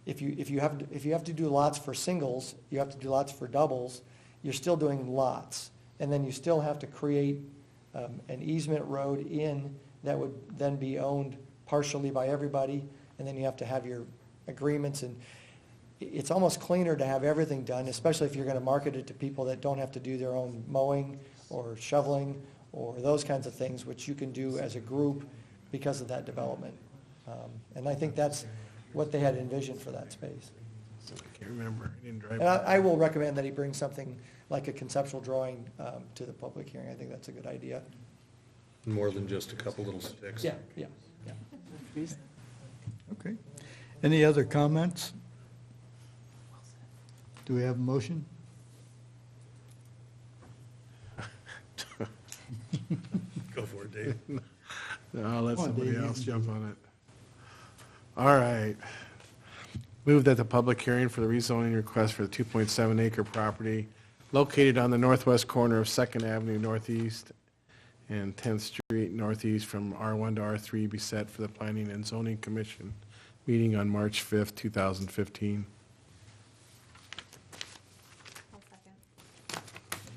[SPEAKER 12] if you have to do lots for singles, you have to do lots for doubles, you're still doing lots. And then you still have to create an easement road in that would then be owned partially by everybody, and then you have to have your agreements, and it's almost cleaner to have everything done, especially if you're going to market it to people that don't have to do their own mowing or shoveling or those kinds of things, which you can do as a group because of that development. And I think that's what they had envisioned for that space.
[SPEAKER 3] I can't remember, I didn't drive.
[SPEAKER 12] And I will recommend that he bring something like a conceptual drawing to the public hearing. I think that's a good idea.
[SPEAKER 10] More than just a couple little sticks.
[SPEAKER 12] Yeah.
[SPEAKER 1] Okay. Any other comments? Do we have a motion?
[SPEAKER 10] Go for it, Dave.
[SPEAKER 3] No, I'll let
[SPEAKER 1] Come on,
[SPEAKER 3] somebody
[SPEAKER 1] Dave, you
[SPEAKER 3] else
[SPEAKER 1] can
[SPEAKER 3] jump on it. All right. Move that the public hearing for the rezoning request for the 2.7 acre property located on the northwest corner of 2nd Avenue Northeast and 10th Street Northeast from R1 to R3 be set for the Planning and Zoning Commission meeting on March 5th, 2015.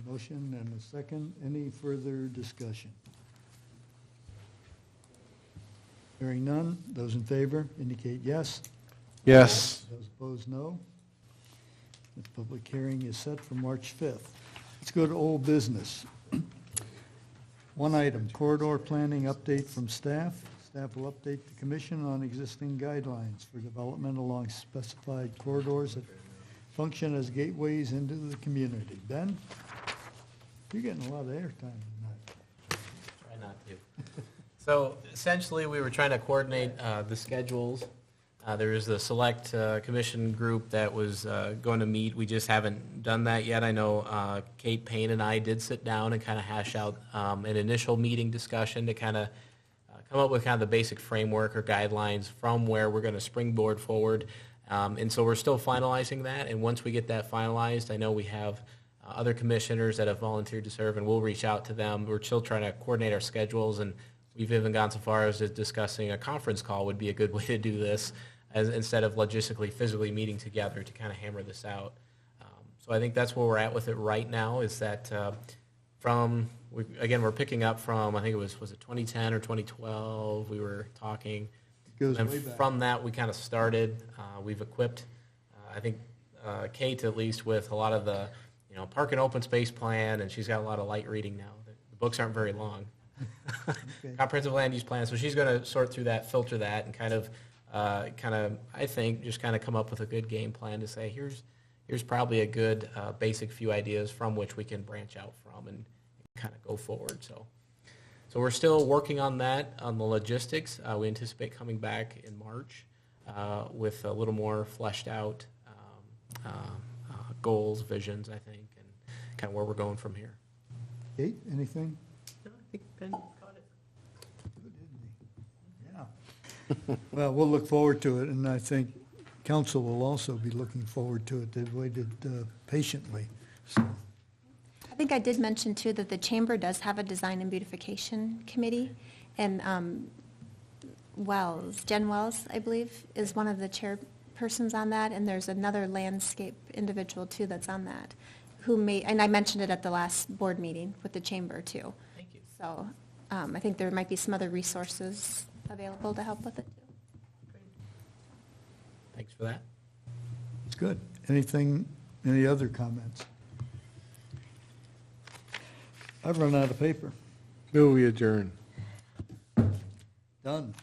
[SPEAKER 1] Motion and a second. Any further discussion? Hearing none. Those in favor indicate yes.
[SPEAKER 3] Yes.
[SPEAKER 1] Those opposed, no. The public hearing is set for March 5th. Let's go to old business. One item, corridor planning update from staff. Staff will update the commission on existing guidelines for development along specified corridors that function as gateways into the community. Ben? You're getting a lot of airtime tonight.
[SPEAKER 2] Try not to. So essentially, we were trying to coordinate the schedules. There is the select commission group that was going to meet. We just haven't done that yet. I know Kate Payne and I did sit down and kind of hash out an initial meeting discussion to kind of come up with kind of the basic framework or guidelines from where we're going to springboard forward. And so we're still finalizing that. And once we get that finalized, I know we have other commissioners that have volunteered to serve, and we'll reach out to them. We're still trying to coordinate our schedules, and we've even gone so far as discussing a conference call would be a good way to do this, as instead of logistically, physically meeting together to kind of hammer this out. So I think that's where we're at with it right now, is that we're picking up from, I think it was it 2010 or 2012, we were talking.
[SPEAKER 1] Goes
[SPEAKER 2] And
[SPEAKER 1] way back.
[SPEAKER 2] from that, we kind of started, we've equipped, I think, Kate at least with a lot of the, park and open space plan, and she's got a lot of light reading now. The books aren't very long.
[SPEAKER 1] Okay.
[SPEAKER 2] Comprehensive land use plan, so she's going to sort through that, filter that, and kind of, I think, just kind of come up with a good game plan to say, here's probably a good basic few ideas from which we can branch out from and kind of go forward. So we're still working on that, on the logistics. We anticipate coming back in March with a little more fleshed out goals, visions, I think, and kind of where we're going from here.
[SPEAKER 1] Kate, anything?
[SPEAKER 11] No, I think Ben caught it.
[SPEAKER 1] Good, isn't he? Yeah. Well, we'll look forward to it, and I think council will also be looking forward to it. They've waited patiently, so.
[SPEAKER 4] I think I did mention too that the chamber does have a design and beautification committee, and Jen Wells, I believe, is one of the chairpersons on that, and there's another landscape individual too that's on that, and I mentioned it at the last board meeting with the chamber too.
[SPEAKER 2] Thank you.
[SPEAKER 4] So I think there might be some other resources available to help with it too.
[SPEAKER 2] Thanks for that.
[SPEAKER 1] It's good. Any other comments? I've run out of paper.
[SPEAKER 3] Will we adjourn?
[SPEAKER 1] Done.